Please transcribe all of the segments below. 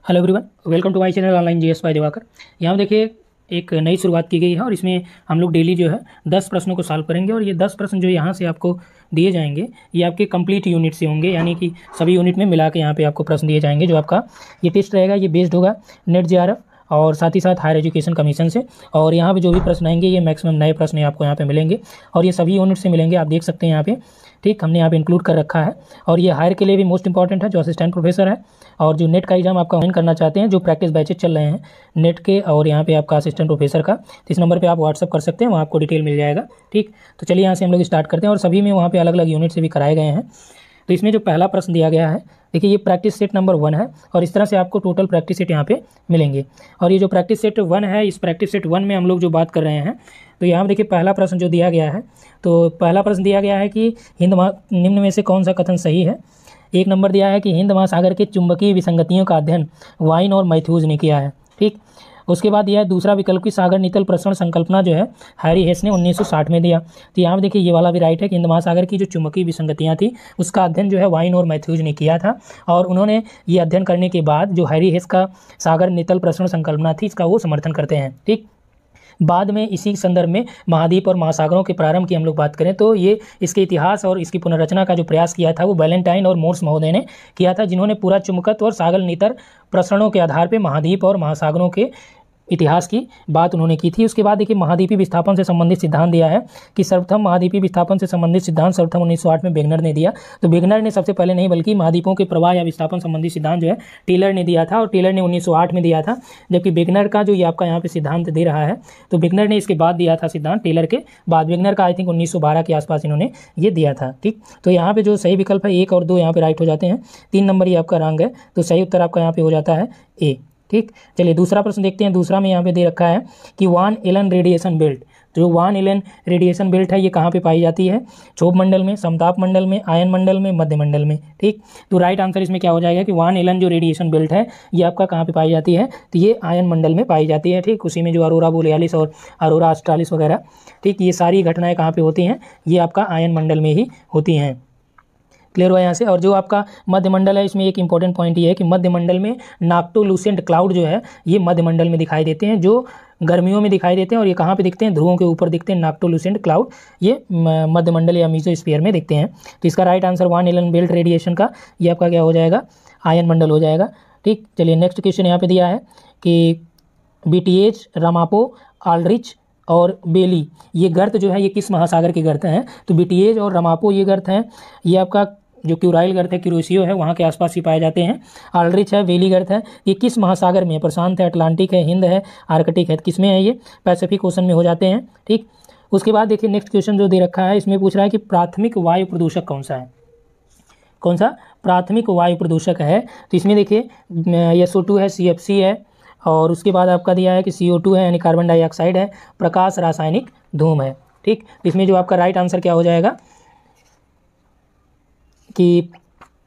Hello everyone, welcome to my channel online GS by Diwakar. यहाँ देखिए एक नई शुरुआत की गई है और इसमें हम लोग डेली जो है 10 प्रश्नों को सॉल्व करेंगे और ये 10 प्रश्न जो यहाँ से आपको दिए जाएंगे ये आपके कंप्लीट यूनिट से होंगे, यानी कि सभी यूनिट में मिला के यहाँ पे आपको प्रश्न दिए जाएंगे। जो आपका ये टेस्ट रहेगा ये बेस्ड होगा नेट जेआरएफ और साथ ही साथ हायर एजुकेशन कमीशन से। और यहाँ पे जो भी प्रश्न आएंगे ये मैक्सिमम नए प्रश्न आपको यहाँ पे मिलेंगे और ये सभी यूनिट से मिलेंगे। आप देख सकते हैं यहाँ पे, ठीक, हमने यहाँ पे इंक्लूड कर रखा है। और ये हायर के लिए भी मोस्ट इंपॉर्टेंट है, जो असिस्टेंट प्रोफेसर है और जो नेट का एग्जाम आपका ऑनलाइन करना चाहते हैं, जो प्रैक्टिस बैचेज चल रहे हैं नेट के और यहाँ पे आपका असिस्टेंट प्रोफेसर का, तो इस नंबर पे आप व्हाट्सअप कर सकते हैं, वहाँ आपको डिटेल मिल जाएगा। ठीक, तो चलिए यहाँ से हम लोग स्टार्ट करते हैं और सभी में वहाँ पे अलग अलग यूनिट से भी कराए गए हैं। तो इसमें जो पहला प्रश्न दिया गया है, देखिए ये प्रैक्टिस सेट नंबर 1 है और इस तरह से आपको टोटल प्रैक्टिस सेट यहाँ पे मिलेंगे। और ये जो प्रैक्टिस सेट 1 है, इस प्रैक्टिस सेट 1 में हम लोग जो बात कर रहे हैं, तो यहाँ देखिए पहला प्रश्न जो दिया गया है, तो पहला प्रश्न दिया गया है कि निम्न में से कौन सा कथन सही है। एक नंबर दिया है कि हिंद महासागर के चुंबकीय विसंगतियों का अध्ययन वाइन और मैथ्यूज ने किया है। ठीक, उसके बाद दिया है दूसरा विकल्प की सागर नितल प्रसरण संकल्पना जो है हैरी हेस ने 1960 में दिया। तो यहाँ देखिए ये वाला भी राइट है कि हिंद महासागर की जो चुंबकीय विसंगतियाँ थी उसका अध्ययन जो है वाइन और मैथ्यूज ने किया था और उन्होंने ये अध्ययन करने के बाद जो हैरी हेस का सागर नितल प्रसरण संकल्पना थी इसका वो समर्थन करते हैं। ठीक, बाद में इसी संदर्भ में महाद्वीप और महासागरों के प्रारंभ की हम लोग बात करें तो ये इसके इतिहास और इसकी पुनर्रचना का जो प्रयास किया था वो वैलेंटाइन और मोर्स महोदय ने किया था, जिन्होंने पूरा चुंबकत्व और सागर नितर प्रसरणों के आधार पर महाद्वीप और महासागरों के इतिहास की बात उन्होंने की थी। उसके बाद देखिए महाद्वीपीय विस्थापन से संबंधित सिद्धांत दिया है कि सर्वप्रथम महाद्वीपीय विस्थापन से संबंधित सिद्धांत सर्वप्रथम 1908 में वेगनर ने दिया। तो वेगनर ने सबसे पहले नहीं बल्कि महाद्वीपों के प्रवाह या विस्थापन संबंधी सिद्धांत जो है टेलर ने दिया था और टेलर ने 1908 में दिया था, जबकि वेगनर का जो ये आपका यहाँ पे सिद्धांत दे रहा है तो वेगनर ने इसके बाद दिया था सिद्धांत, टेलर के बाद। वेगनर का आई थिंक 1912 के आसपास इन्होंने ये दिया था। ठीक, तो यहाँ पे जो सही विकल्प है 1 और 2 यहाँ पे राइट हो जाते हैं, 3 नंबर ये आपका रॉन्ग है, तो सही उत्तर आपका यहाँ पे हो जाता है ए। ठीक, चलिए दूसरा प्रश्न देखते हैं। दूसरा में यहाँ पे दे रखा है कि वान एलन रेडिएशन बेल्ट, जो वान एलन रेडिएशन बेल्ट है ये कहाँ पे पाई जाती है, क्षोभ मंडल में, समताप मंडल में, आयन मंडल में, मध्य मंडल में। ठीक, तो राइट आंसर इसमें क्या हो जाएगा कि वान एलन जो रेडिएशन बेल्ट है ये आपका कहाँ पे पाई जाती है, तो ये आयन मंडल में पाई जाती है। ठीक, उसी में जो अरोरा बोरियालिस और अरोरा ऑस्ट्रालिस वगैरह, ठीक, ये सारी घटनाएं कहाँ पे होती हैं, ये आपका आयन मंडल में ही होती हैं। क्लियर हुआ यहाँ से। और जो आपका मध्य मंडल है इसमें एक इंपॉर्टेंट पॉइंट ये है कि मध्य मंडल में नाक्टोलूसेंट क्लाउड जो है ये मध्य मंडल में दिखाई देते हैं, जो गर्मियों में दिखाई देते हैं और ये कहाँ पे दिखते हैं, ध्रुवों के ऊपर दिखते हैं। नाक्टोलूसेंट क्लाउड ये मध्य मंडल या मीसोस्फीयर में दिखते हैं। तो इसका राइट आंसर वान एलन बेल्ट रेडिएशन का ये आपका क्या हो जाएगा, आयन मंडल हो जाएगा। ठीक, चलिए नेक्स्ट क्वेश्चन यहाँ पे दिया है कि बीटीएच, रामापो, आल्ड्रिच और बेली ये गर्त जो है ये किस महासागर के गर्त हैं, तो बीटीएच और रामापो ये गर्त हैं, ये आपका जो क्यूराइल गर्त है, क्यूरोसियो है, वहाँ के आसपास ही पाए जाते हैं। आल्ड्रिच है, वेली गर्त है, ये किस महासागर में है, प्रशांत है, अटलांटिक है, हिंद है, आर्कटिक है, किस में है, ये पैसिफिक ओशन में हो जाते हैं। ठीक, उसके बाद देखिए नेक्स्ट क्वेश्चन जो दे रखा है इसमें पूछ रहा है कि प्राथमिक वायु प्रदूषक कौन सा है, कौन सा प्राथमिक वायु प्रदूषक है। तो इसमें देखिए SO2 है, CFC है और उसके बाद आपका दिया है कि CO2 है यानी कार्बन डाइऑक्साइड है, प्रकाश रासायनिक धूम है। ठीक, तो इसमें जो आपका राइट आंसर क्या हो जाएगा कि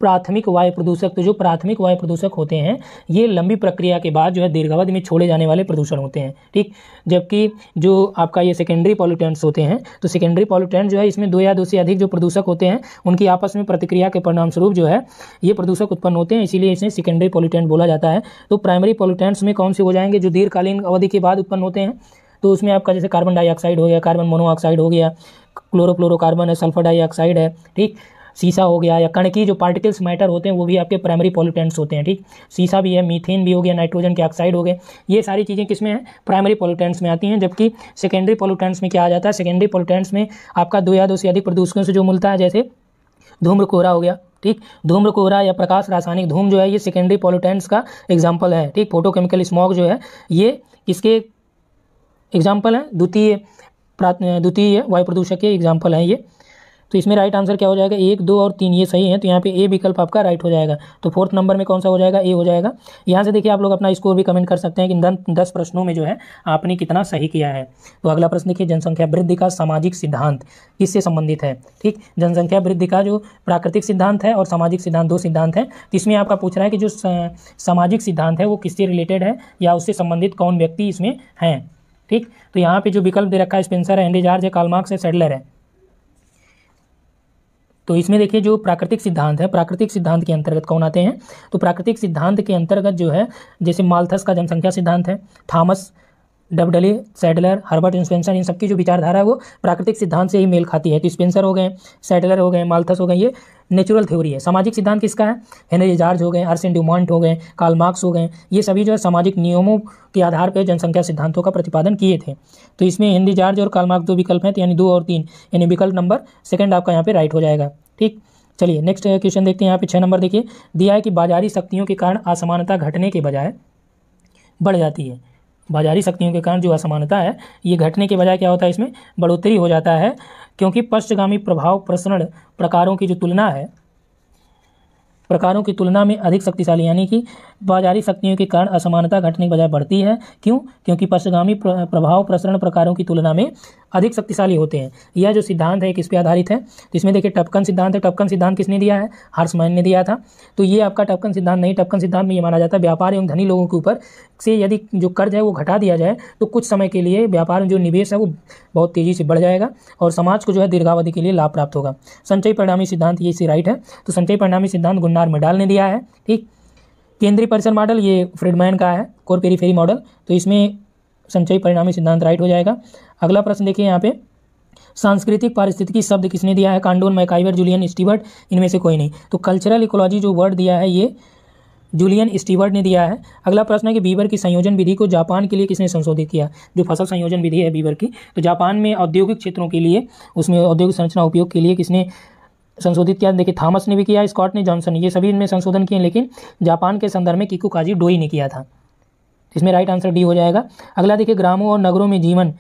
प्राथमिक वायु प्रदूषक, तो जो प्राथमिक वायु प्रदूषक होते हैं ये लंबी प्रक्रिया के बाद जो है दीर्घावधि में छोड़े जाने वाले प्रदूषण होते हैं। ठीक, जबकि जो आपका ये सेकेंडरी पॉल्यूटेंट्स होते हैं, तो सेकेंडरी पॉल्यूटेंट जो है इसमें 2 या 2 से अधिक जो प्रदूषक होते हैं उनकी आपस में प्रतिक्रिया के परिणाम स्वरूप जो है ये प्रदूषक उत्पन्न होते हैं, इसीलिए इसे सेकेंडरी पॉल्यूटेंट बोला जाता है। तो प्राइमरी पॉल्यूटेंट्स में कौन से हो जाएंगे, जो दीर्घकालीन अवधि के बाद उत्पन्न होते हैं, तो उसमें आपका जैसे कार्बन डाइऑक्साइड हो गया, कार्बन मोनोऑक्साइड हो गया, क्लोरोफ्लोरोकार्बन है, सल्फर डाइऑक्साइड है, ठीक, सीसा हो गया, या कण की जो पार्टिकल्स मैटर होते हैं वो भी आपके प्राइमरी पॉल्यूटेंट्स होते हैं। ठीक, सीसा भी है, मीथेन भी हो गया, नाइट्रोजन के ऑक्साइड हो गए, ये सारी चीज़ें किसमें हैं, प्राइमरी पॉल्यूटेंट्स में आती हैं। जबकि सेकेंडरी पॉल्यूटेंट्स में क्या आ जाता है, सेकेंडरी पॉल्यूटेंट्स में आपका 2 या 2 से अधिक प्रदूषकों से जो मिलता है, जैसे धूम्र कोहरा हो गया। ठीक, धूम्र कोहरा या प्रकाश रासायनिक धूम जो है ये सेकेंडरी पॉल्यूटेंट्स का एग्जाम्पल है। ठीक, फोटोकेमिकल स्मॉग जो है ये किसके एग्जाम्पल है, द्वितीय वायु प्रदूषक के एग्जाम्पल है ये। तो इसमें राइट आंसर क्या हो जाएगा, 1, 2 और 3 ये सही है, तो यहाँ पे ए विकल्प आपका राइट हो जाएगा। तो 4th नंबर में कौन सा हो जाएगा, ए हो जाएगा। यहाँ से देखिए आप लोग अपना स्कोर भी कमेंट कर सकते हैं कि 10 प्रश्नों में जो है आपने कितना सही किया है। तो अगला प्रश्न देखिए, जनसंख्या वृद्धि का सामाजिक सिद्धांत किससे संबंधित है। ठीक, जनसंख्या वृद्धि का जो प्राकृतिक सिद्धांत है और सामाजिक सिद्धांत 2 सिद्धांत है। तो इसमें आपका पूछ रहा है कि जो सामाजिक सिद्धांत है वो किससे रिलेटेड है या उससे संबंधित कौन व्यक्ति इसमें है। ठीक, तो यहाँ पे जो विकल्प दे रखा है स्पेंसर है, हेनरी जॉर्ज है, कार्ल मार्क्स है, सैडलर है। तो इसमें देखिए जो प्राकृतिक सिद्धांत है, प्राकृतिक सिद्धांत के अंतर्गत कौन आते हैं, तो प्राकृतिक सिद्धांत के अंतर्गत जो है जैसे माल्थस का जनसंख्या सिद्धांत है, थॉमस डबडले, सैडलर, हर्बर्ट स्पेंसर, इन सबकी जो विचारधारा है वो प्राकृतिक सिद्धांत से ही मेल खाती है। तो स्पेंसर हो गए, सैडलर हो गए, माल्थस हो गए, ये नेचुरल थ्योरी है। सामाजिक सिद्धांत किसका है, हेनरी जॉर्ज हो गए, अर्सेन ड्यूमॉन्ट हो गए, कार्ल मार्क्स हो गए, ये सभी जो है सामाजिक नियमों के आधार पर जनसंख्या सिद्धांतों का प्रतिपादन किए थे। तो इसमें हेनरी जॉर्ज और कार्ल मार्क्स दो विकल्प हैं, तो यानी 2 और 3, यानी विकल्प नंबर सेकंड आपका यहाँ पे राइट हो जाएगा। ठीक, चलिए नेक्स्ट क्वेश्चन देखते हैं। यहाँ पे 6 नंबर देखिए, दिया है कि बाजारी शक्तियों के कारण असमानता घटने के बजाय बढ़ जाती है। बाजारी शक्तियों के कारण जो असमानता है ये घटने के बजाय क्या होता है, इसमें बढ़ोतरी हो जाता है, क्योंकि पश्चगामी प्रभाव प्रसरण प्रकारों की जो तुलना है, प्रकारों की तुलना में अधिक शक्तिशाली, यानी कि बाजारी शक्तियों के कारण असमानता घटने के बजाय बढ़ती है। क्यों, क्योंकि पश्चगामी प्रभाव प्रसरण प्रकारों की तुलना में अधिक शक्तिशाली होते हैं। यह जो सिद्धांत है किस पे आधारित है, तो इसमें देखिए टपकन सिद्धांत है। टपकन सिद्धांत किसने दिया है, हार्समैन ने दिया था। तो ये आपका टपकन सिद्धांत नहीं, टपकन सिद्धांत में ये माना जाता है व्यापार एवं धनी लोगों के ऊपर से यदि जो कर्ज है वो घटा दिया जाए तो कुछ समय के लिए व्यापार में जो निवेश है वो बहुत तेजी से बढ़ जाएगा और समाज को जो है दीर्घावधि के लिए लाभ प्राप्त होगा। संचयी परिणामी सिद्धांत ये इसी राइट है। तो संचयी परिणामी सिद्धांत गुन्नार मेडाल ने दिया है। ठीक, केंद्रीय परिसर मॉडल ये फ्रीडमैन का है, कोर पेरीफेरी मॉडल, तो इसमें संचयी परिणामी सिद्धांत राइट हो जाएगा। अगला प्रश्न देखिए यहाँ पे, सांस्कृतिक पारिस्थितिकी शब्द किसने दिया है, कांडोन, मैकाइवर, जूलियन स्टीवर्ट, इनमें से कोई नहीं। तो कल्चरल इकोलॉजी जो वर्ड दिया है ये जूलियन स्टीवर्ट ने दिया है। अगला प्रश्न है कि बीवर की संयोजन विधि को जापान के लिए किसने संशोधित किया, जो फसल संयोजन विधि है बीवर की, तो जापान में औद्योगिक क्षेत्रों के लिए, उसमें औद्योगिक संरचना उपयोग के लिए किसने संशोधित किया, देखिए थॉमस ने भी किया, स्कॉट ने, जॉनसन, ये सभी इनमें संशोधन किए, लेकिन जापान के संदर्भ में किकुकाजी डोई ने किया था। इसमें राइट आंसर डी हो जाएगा। अगला देखिए, ग्रामों और नगरों में जीवन,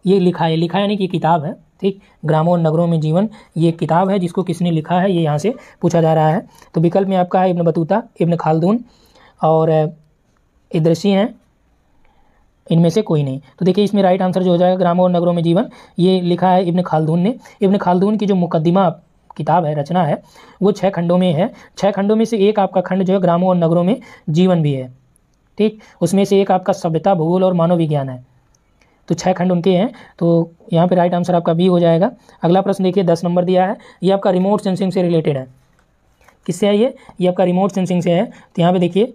ये लिखा है यानी कि किताब है। ठीक, ग्रामों और नगरों में जीवन ये किताब है, जिसको किसने लिखा है ये यहाँ से पूछा जा रहा है। तो विकल्प में आपका है इब्न बतूता, इब्न खालदून और इदरसी हैं, इनमें से कोई नहीं। तो देखिए इसमें राइट आंसर जो हो जाएगा ग्रामों और नगरों में जीवन, ये लिखा है इब्न खालदून ने। इब्न खालदून की जो मुकद्दिमा किताब है, रचना है, वो 6 खंडों में है। 6 खंडों में से एक आपका खंड जो है ग्रामों और नगरों में जीवन भी है। ठीक, उसमें से एक आपका सभ्यता, भूगोल और मानव विज्ञान है। तो 6 खंड उनके हैं, तो यहाँ पे राइट आंसर आपका बी हो जाएगा। अगला प्रश्न देखिए 10 नंबर दिया है, ये आपका रिमोट सेंसिंग से रिलेटेड है। किससे है ये आपका रिमोट सेंसिंग से है। तो यहाँ पे देखिए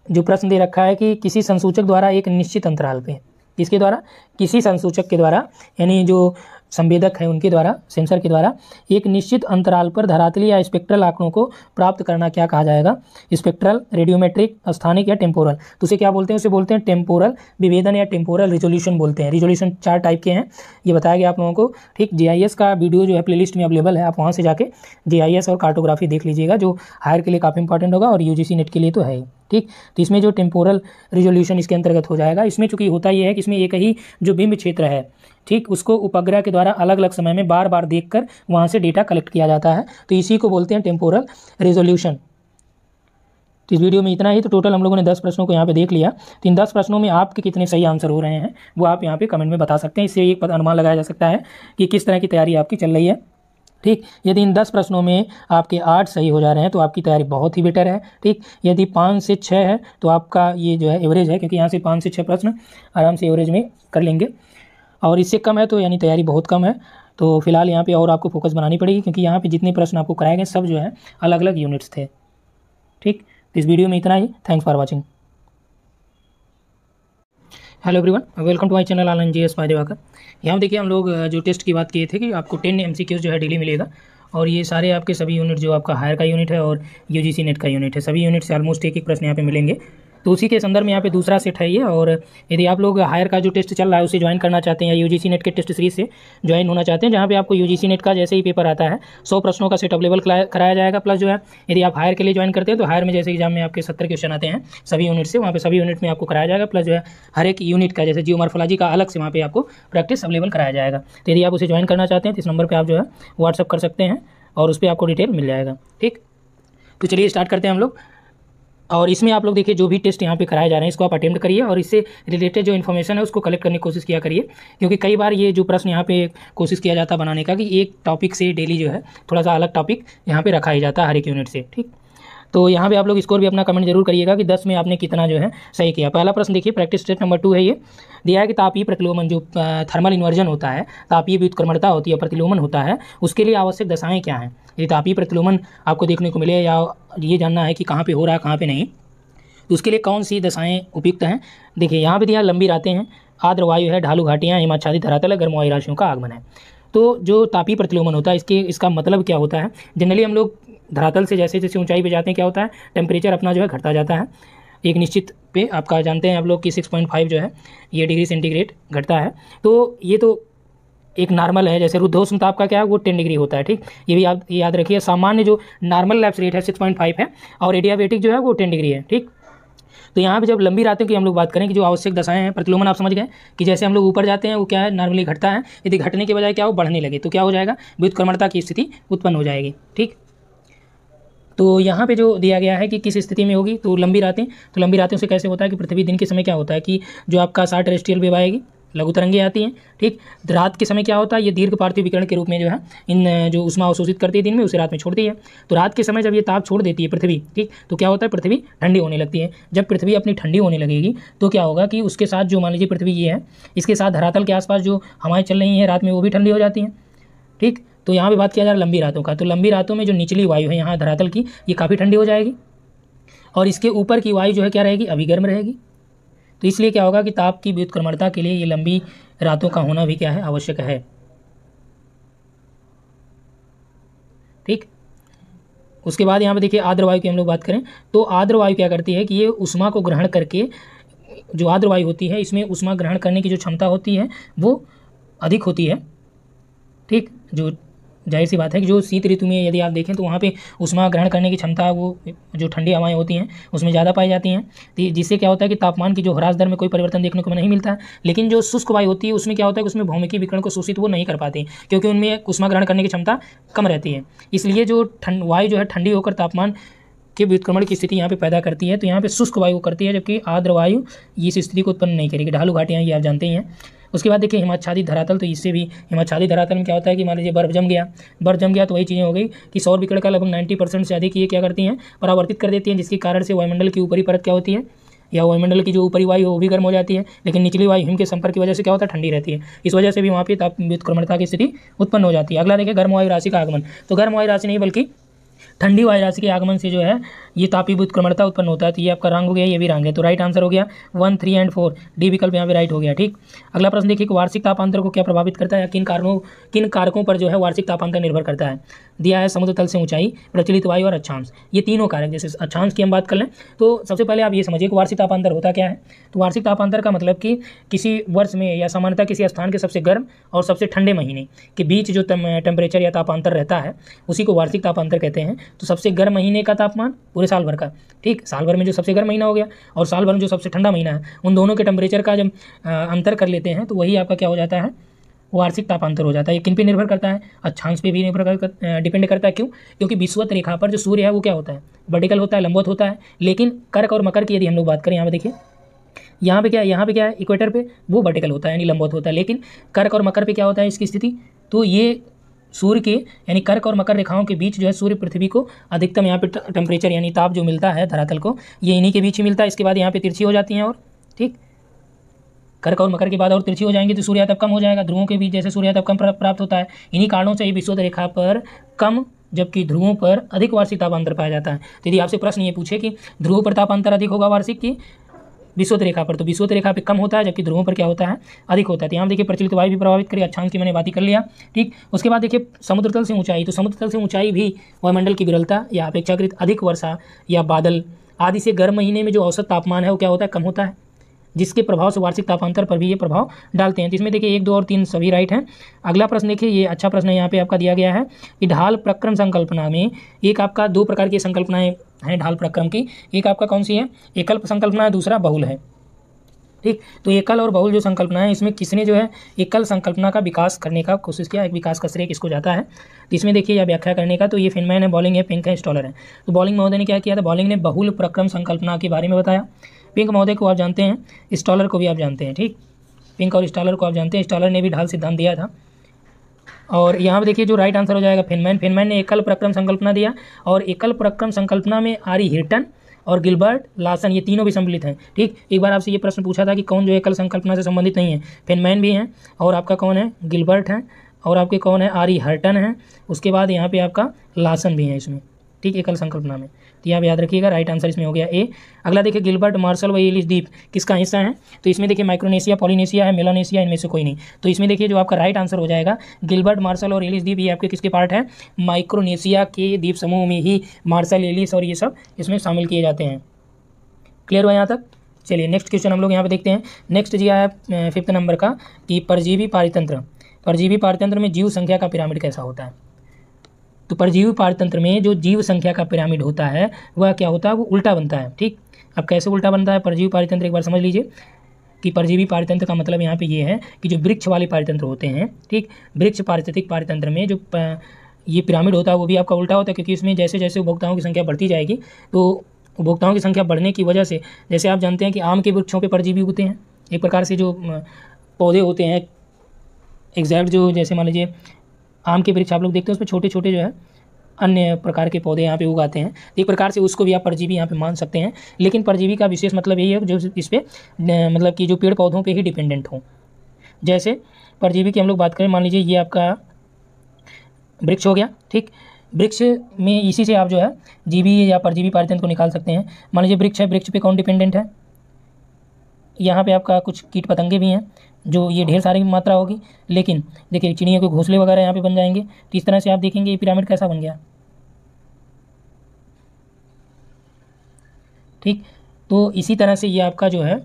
जो प्रश्न दे रखा है कि किसी संसूचक द्वारा एक निश्चित अंतराल पे, किसके द्वारा, किसी संसूचक के द्वारा, यानी जो संवेदक है उनके द्वारा, सेंसर के द्वारा एक निश्चित अंतराल पर धरातली या स्पेक्ट्रल आंकड़ों को प्राप्त करना क्या कहा जाएगा, स्पेक्ट्रल, रेडियोमेट्रिक, स्थानिक या टेम्पोरल। तो उसे क्या बोलते हैं, उसे बोलते हैं टेम्पोरल विभेदन या टेम्पोरल रिजोल्यूशन बोलते हैं। रिजोल्यूशन 4 टाइप के हैं, ये बताया गया आप लोगों को। ठीक, जीआईएस का वीडियो जो है प्लेलिस्ट में अवेलेबल है, आप वहाँ से जाके जीआईएस और कार्टोग्राफी देख लीजिएगा, जो हायर के लिए काफ़ी इंपॉर्टेंट होगा और यूजीसी नेट के लिए तो है ही। ठीक, तो इसमें जो टेम्पोरल रिजोल्यूशन इसके अंतर्गत हो जाएगा। इसमें चूंकि होता यह है कि इसमें एक ही जो बिंब क्षेत्र है, ठीक, उसको उपग्रह के द्वारा अलग अलग समय में बार बार देखकर वहाँ से डेटा कलेक्ट किया जाता है, तो इसी को बोलते हैं टेम्पोरल रिजोल्यूशन। तो इस वीडियो में इतना ही। तो टोटल हम लोगों ने 10 प्रश्नों को यहाँ पे देख लिया। तो इन 10 प्रश्नों में आपके कितने सही आंसर हो रहे हैं वो आप यहाँ पे कमेंट में बता सकते हैं। इससे एक अनुमान लगाया जा सकता है कि किस तरह की तैयारी आपकी चल रही है। ठीक, यदि इन 10 प्रश्नों में आपके 8 सही हो जा रहे हैं तो आपकी तैयारी बहुत ही बेटर है। ठीक, यदि 5 से 6 है तो आपका ये जो है एवरेज है, क्योंकि यहाँ से 5 से 6 प्रश्न आराम से एवरेज में कर लेंगे, और इससे कम है तो यानी तैयारी बहुत कम है। तो फिलहाल यहाँ पे और आपको फोकस बनानी पड़ेगी, क्योंकि यहाँ पे जितने प्रश्न आपको कराए गए सब जो है अलग अलग यूनिट्स थे। ठीक, तो इस वीडियो में इतना ही। Thanks for watching. Hello everyone, welcome to my channel online GS by Diwakar. यहाँ देखिए हम लोग जो टेस्ट की बात किए थे कि आपको 10 MCQs जो है डेली मिलेगा, और ये सारे आपके सभी यूनिट जो आपका हायर का यूनिट है और यूजीसी नेट का यूनिट है, सभी यूनिट से ऑलमोस्ट एक प्रश्न यहाँ पे मिलेंगे। तो उसी के संदर्भ में यहाँ पे दूसरा सेट है ये। और यदि आप लोग हायर का जो टेस्ट चल रहा है उसे ज्वाइन करना चाहते हैं या यूजीसी नेट के टेस्ट सीरीज से ज्वाइन होना चाहते हैं, जहाँ पे आपको यूजीसी नेट का जैसे ही पेपर आता है 100 प्रश्नों का सेट अवेलेबल कराया जाएगा। प्लस जो है यदि आप हायर के लिए ज्वाइन करते हैं तो हायर में जैसे एग्जाम में आपके 70 क्वेश्चन आते हैं सभी यूनिट से, वहाँ पे सभी यूनिट में आपको कराया जाएगा। प्लस जो है हर एक यूनिट का जैसे जियोमॉर्फोलॉजी का अलग से वहाँ पे आपको प्रैक्टिस अवेलेबल कराया जाएगा। तो यदि आप उसे ज्वाइन करना चाहते हैं तो इस नंबर पर आप जो है व्हाट्सअप कर सकते हैं और उस पर आपको डिटेल मिल जाएगा। ठीक, तो चलिए स्टार्ट करते हैं हम लोग। और इसमें आप लोग देखिए जो भी टेस्ट यहाँ पे कराए जा रहे हैं इसको आप अटेम्प्ट करिए और इससे रिलेटेड जो इन्फॉर्मेशन है उसको कलेक्ट करने की कोशिश किया करिए, क्योंकि कई बार ये जो प्रश्न यहाँ पे कोशिश किया जाता है बनाने का कि एक टॉपिक से डेली जो है थोड़ा सा अलग टॉपिक यहाँ पे रखा ही जाता है हर एक यूनिट से। ठीक, तो यहाँ पे आप लोग स्कोर भी अपना कमेंट जरूर करिएगा कि 10 में आपने कितना जो है सही किया। पहला प्रश्न देखिए, प्रैक्टिस टेस्ट नंबर 2 है ये। दिया है कि तापीय प्रतिलोमन जो थर्मल इन्वर्जन होता है, तापीय व्युत्क्रमणता होती है, प्रतिलोमन होता है, उसके लिए आवश्यक दशाएं क्या हैं। यदि तापीय प्रतिलोमन आपको देखने को मिले या ये जानना है कि कहाँ पे हो रहा है कहाँ पे नहीं, तो उसके लिए कौन सी दशाएं उपयुक्त हैं। देखिए यहाँ पे दिया लंबी रातें हैं, आर्द्र वायु है, ढालू घाटियाँ, हिमाच्छादित धरातल है, गर्म वायु राशियों का आगमन है। तो जो तापीय प्रतिलोमन होता है इसका मतलब क्या होता है। जनरली हम लोग धरातल से जैसे जैसे ऊंचाई पे जाते हैं क्या होता है, टेम्परेचर अपना जो है घटता जाता है एक निश्चित पे। आपका जानते हैं आप लोग कि 6.5 जो है ये डिग्री सेंटीग्रेड घटता है। तो ये तो एक नॉर्मल है। जैसे रुद्धोष्ण ताप का क्या है वो 10 डिग्री होता है, ठीक। ये भी आप याद रखिए। सामान्य जो नॉर्मल लैप्स रेट है 6.5 है और एडियाबेटिक जो है वो 10 डिग्री है, ठीक। तो यहाँ पे जब लंबी रातों की हम लोग बात करें कि जो आवश्यक दशाएं हैं, प्रतिलोमन आप समझ गए कि जैसे हम लोग ऊपर जाते हैं वो क्या है नॉर्मली घटता है, यदि घटने के बजाय क्या हो बढ़ने लगे तो क्या हो जाएगा, व्युत्क्रमणता की स्थिति उत्पन्न हो जाएगी, ठीक। तो यहाँ पे जो दिया गया है कि किस स्थिति में होगी, तो लंबी रातें। तो लंबी रातों से कैसे होता है कि पृथ्वी दिन के समय क्या होता है कि जो आपका 60 टेरेस्ट्रियल वेव आएगी, लघु तरंगें आती हैं, ठीक। रात के समय क्या होता है, ये दीर्घ पार्थिव विकिरण के रूप में जो है इन जो ऊष्मा अवशोषित करती है दिन में, उसे रात में छोड़ती है। तो रात के समय जब ये ताप छोड़ देती है पृथ्वी, ठीक, तो क्या होता है पृथ्वी ठंडी होने लगती है। जब पृथ्वी अपनी ठंडी होने लगेगी तो क्या होगा कि उसके साथ जो मान लीजिए पृथ्वी ये है, इसके साथ धरातल के आसपास जो हवाएं चल रही हैं रात में वो भी ठंडी हो जाती हैं, ठीक। तो यहाँ पे बात किया जा रहा है लंबी रातों का। तो लंबी रातों में जो निचली वायु है यहाँ धरातल की, ये काफ़ी ठंडी हो जाएगी और इसके ऊपर की वायु जो है क्या रहेगी, अभी गर्म रहेगी। तो इसलिए क्या होगा कि ताप की व्युत्क्रमणता के लिए ये लंबी रातों का होना भी क्या है, आवश्यक है, ठीक। उसके बाद यहाँ पे देखिए आर्द्र वायु की हम लोग बात करें तो आर्द्र वायु क्या करती है कि ये ऊष्मा को ग्रहण करके, जो आर्द्र वायु होती है इसमें ऊष्मा ग्रहण करने की जो क्षमता होती है वो अधिक होती है, ठीक। जो जाहिर सी बात है कि जो शीत ऋतु में यदि आप देखें तो वहाँ पे ऊष्मा ग्रहण करने की क्षमता वो जो ठंडी हवाएं होती हैं उसमें ज़्यादा पाई जाती हैं। तो जिससे क्या होता है कि तापमान की जो ह्रास दर में कोई परिवर्तन देखने को नहीं मिलता है। लेकिन जो शुष्क वायु होती है उसमें क्या होता है कि उसमें भौमिकी विकिरण को शोषित वो नहीं कर पाती, क्योंकि उनमें ऊष्मा ग्रहण करने की क्षमता कम रहती है। इसलिए जो वायु जो है ठंडी होकर तापमान के व्युत्क्रमण की स्थिति यहाँ पे पैदा करती है। तो यहाँ पे शुष्क वायु करती है, जबकि आर्द्र वायु इस स्थिति को उत्पन्न नहीं करेगी। ढालू घाटियाँ ये आप जानते ही हैं। उसके बाद देखिए हिमाच्छादित धरातल। तो इससे भी हिमाच्छादित धरातल में क्या होता है कि मान लीजिए बर्फ जम गया तो वही चीज़ें हो गई कि सौर विकिरण का लगभग 90% से अधिक ये क्या करती हैं, परावर्तित कर देती हैं, जिसके कारण से वायुमंडल की ऊपरी परत क्या होती है, या वायुमंडल की जो ऊपरी वायु है वो भी गर्म हो जाती है, लेकिन निचली वायु हिम के संपर्क की वजह से क्या होता है, ठंडी रहती है। इस वजह से भी वहाँ पे ताप व्युत्क्रमणता की स्थिति उत्पन्न हो जाती है। अगला देखिए गर्म वायु राशि का आगमन। तो गर्म वायु राशि नहीं बल्कि ठंडी वायु राशि के आगमन से जो है ये तापीय व्युत्क्रमणता उत्पन्न होता है। तो ये आपका रंग हो गया, ये भी रंग है। तो राइट आंसर हो गया 1, 3 एंड 4, डी विकल्प यहाँ पे राइट हो गया, ठीक। अगला प्रश्न देखिए कि वार्षिक तापांतर को क्या प्रभावित करता है, किन कारकों पर जो है वार्षिक तापांतर निर्भर करता है। दिया है समुद्र तल से ऊंचाई, प्रचलित वायु और अक्षांश। ये तीनों कारक। जैसे अक्षांश की हम बात कर लें तो सबसे पहले आप ये समझिए कि वार्षिक तापांतर होता क्या है। तो वार्षिक तापांतर का मतलब कि किसी वर्ष में या सामान्यतः किसी स्थान के सबसे गर्म और सबसे ठंडे महीने के बीच जो टेम्परेचर या तापांतर रहता है उसी को वार्षिक तापांतर कहते हैं। तो सबसे गर्म महीने का तापमान पूरे साल भर का, ठीक, साल भर में जो सबसे गर्म महीना हो गया और साल भर में जो सबसे ठंडा महीना है, उन दोनों के टेम्परेचर का जब अंतर कर लेते हैं तो वही आपका क्या हो जाता है, वार्षिक तापांतर हो जाता है। ये किन पे निर्भर करता है, अक्षांश पे भी डिपेंड करता है। क्यों? क्योंकि विषुवत रेखा पर जो सूर्य है वो क्या होता है, वर्टिकल होता है, लंबवत होता है। लेकिन कर्क और मकर की यदि हम लोग बात करें, यहाँ पे देखिए यहाँ पे क्या है, इक्वेटर पे वो वर्टिकल होता है यानी लंबवत होता है। लेकिन कर्क और मकर पे क्या होता है इसकी स्थिति, तो ये सूर्य के यानी कर्क और मकर रेखाओं के बीच जो है सूर्य पृथ्वी को अधिकतम यहाँ पे टेम्परेचर यानी ताप जो मिलता है धरातल को, ये इन्हीं के बीच ही मिलता है। इसके बाद यहाँ पे तिरछी हो जाती हैं और ठीक, कर्क और मकर के बाद और तिरछी हो जाएंगी तो सूर्यातप कम हो जाएगा। ध्रुवों के बीच जैसे सूर्यातप कम प्राप्त होता है। इन्हीं कारणों से ये विषुवत रेखा पर कम जबकि ध्रुवों पर अधिक वार्षिक तापांतर पाया जाता है। तो यदि आपसे प्रश्न ये पूछे कि ध्रुवों पर तापांतर अधिक होगा वार्षिक की विषुवत रेखा पर, तो विषुवत रेखा पे कम होता है जबकि ध्रुवों पर क्या होता है, अधिक होता है। तो यहाँ देखिए प्रचलित वायु भी प्रभावित करी, अक्षांश की मैंने बात ही कर लिया, ठीक। उसके बाद देखिए समुद्र तल से ऊंचाई। तो समुद्र तल से ऊंचाई भी वायुमंडल की विरलता या अपेक्षाकृत अधिक वर्षा या बादल आदि से गर्म महीने में जो औसत तापमान है वो क्या होता है, कम होता है, जिसके प्रभाव से वार्षिक तापांतर पर भी ये प्रभाव डालते हैं। तो इसमें देखिए 1, 2 और 3 सभी राइट हैं। अगला प्रश्न देखिए, ये अच्छा प्रश्न है, यहाँ पे आपका दिया गया है कि ढाल प्रक्रम संकल्पना में एक आपका 2 प्रकार की संकल्पनाएं हैं ढाल प्रक्रम की। एक आपका कौन सी है, एकल संकल्पना है, दूसरा बहुल है, ठीक। तो एकल और बहुल जो संकल्पना है इसमें किसने जो है एकल संकल्पना का विकास करने का कोशिश किया, एक विकास का श्रेय किसको जाता है। तो इसमें देखिए या व्याख्या करने का, तो ये फेनमैन है, बॉलिंग है, पिंक है, स्टॉलर है। तो बॉलिंग महोदय ने क्या किया था, बॉलिंग ने बहुल प्रक्रम संकल्पना के बारे में बताया। पिंक महोदय को आप जानते हैं, स्टॉलर को भी आप जानते हैं, ठीक। पिंक और स्टॉलर को आप जानते हैं। स्टॉलर ने भी ढाल सिद्धांत दिया था। और यहाँ पे देखिए जो राइट आंसर हो जाएगा फेनमैन। फेनमैन ने एकल प्रक्रम संकल्पना दिया और एकल प्रक्रम संकल्पना में आरी हिर्टन और गिलबर्ट लासन ये तीनों भी सम्मिलित हैं। ठीक, एक बार आपसे ये प्रश्न पूछा था कि कौन जो एकल संकल्पना से संबंधित नहीं है। फेनमैन भी हैं और आपका कौन है, गिलबर्ट हैं, और आपके कौन है, आरी हर्टन है। उसके बाद यहाँ पे आपका लासन भी है इसमें। ठीक, एकल संकल्पना में। तो यहाँ पे याद रखिएगा राइट आंसर इसमें हो गया ए। अगला देखिए गिलबर्ट मार्शल व एलिस द्वीप किसका हिस्सा है। तो इसमें देखिए माइक्रोनेशिया, पॉलिनेशिया है, मेलानेशिया, इनमें से कोई नहीं। तो इसमें देखिए जो आपका राइट आंसर हो जाएगा गिलबर्ट मार्शल और एलिस द्वीप, ये आपके किसके पार्ट है, माइक्रोनेशिया के द्वीप समूह में ही मार्शल, एलिस और ये सब इसमें शामिल किए जाते हैं। क्लियर हुआ यहाँ तक। चलिए नेक्स्ट क्वेश्चन हम लोग यहाँ पे देखते हैं। नेक्स्ट जी आया 5th नंबर का कि परजीवी पारितंत्र। परजीवी पारितंत्र में जीव संख्या का पिरामिड कैसा होता है। तो परजीवी पारितंत्र में जो जीव संख्या का पिरामिड होता है वह क्या होता है, वो उल्टा बनता है। ठीक, अब कैसे उल्टा बनता है परजीवी पारितंत्र, एक बार समझ लीजिए कि परजीवी पारितंत्र का मतलब यहाँ पे ये है कि जो वृक्ष वाले पारितंत्र होते हैं, ठीक, वृक्ष पारिस्थितिक पारितंत्र में जो ये पिरामिड होता है वो भी आपका उल्टा होता है, क्योंकि इसमें जैसे जैसे उपभोक्ताओं की संख्या बढ़ती जाएगी तो उपभोक्ताओं की संख्या बढ़ने की वजह से, जैसे आप जानते हैं कि आम के वृक्षों पे परजीवी उगते हैं, एक प्रकार से जो पौधे होते हैं एग्जैक्ट, जो जैसे मान लीजिए आम के वृक्ष आप लोग देखते हैं उसमें छोटे छोटे जो है अन्य प्रकार के पौधे यहाँ पे उगाते हैं, एक प्रकार से उसको भी आप परजीवी यहाँ पे मान सकते हैं। लेकिन परजीवी का विशेष मतलब यही है जो इस पर मतलब कि जो पेड़ पौधों पे ही डिपेंडेंट हो। जैसे परजीवी की हम लोग बात करें, मान लीजिए ये आपका वृक्ष हो गया। ठीक, वृक्ष में इसी से आप जो है जीवी या परजीवी पारितंत्र को निकाल सकते हैं। मान लीजिए वृक्ष है, वृक्ष पे कौन डिपेंडेंट है, यहाँ पे आपका कुछ कीट पतंगे भी हैं जो ये ढेर सारी मात्रा होगी, लेकिन देखिए चिड़ियों के घोंसले वगैरह यहाँ पे बन जाएंगे। तो इस तरह से आप देखेंगे ये पिरामिड कैसा बन गया। ठीक, तो इसी तरह से ये आपका जो है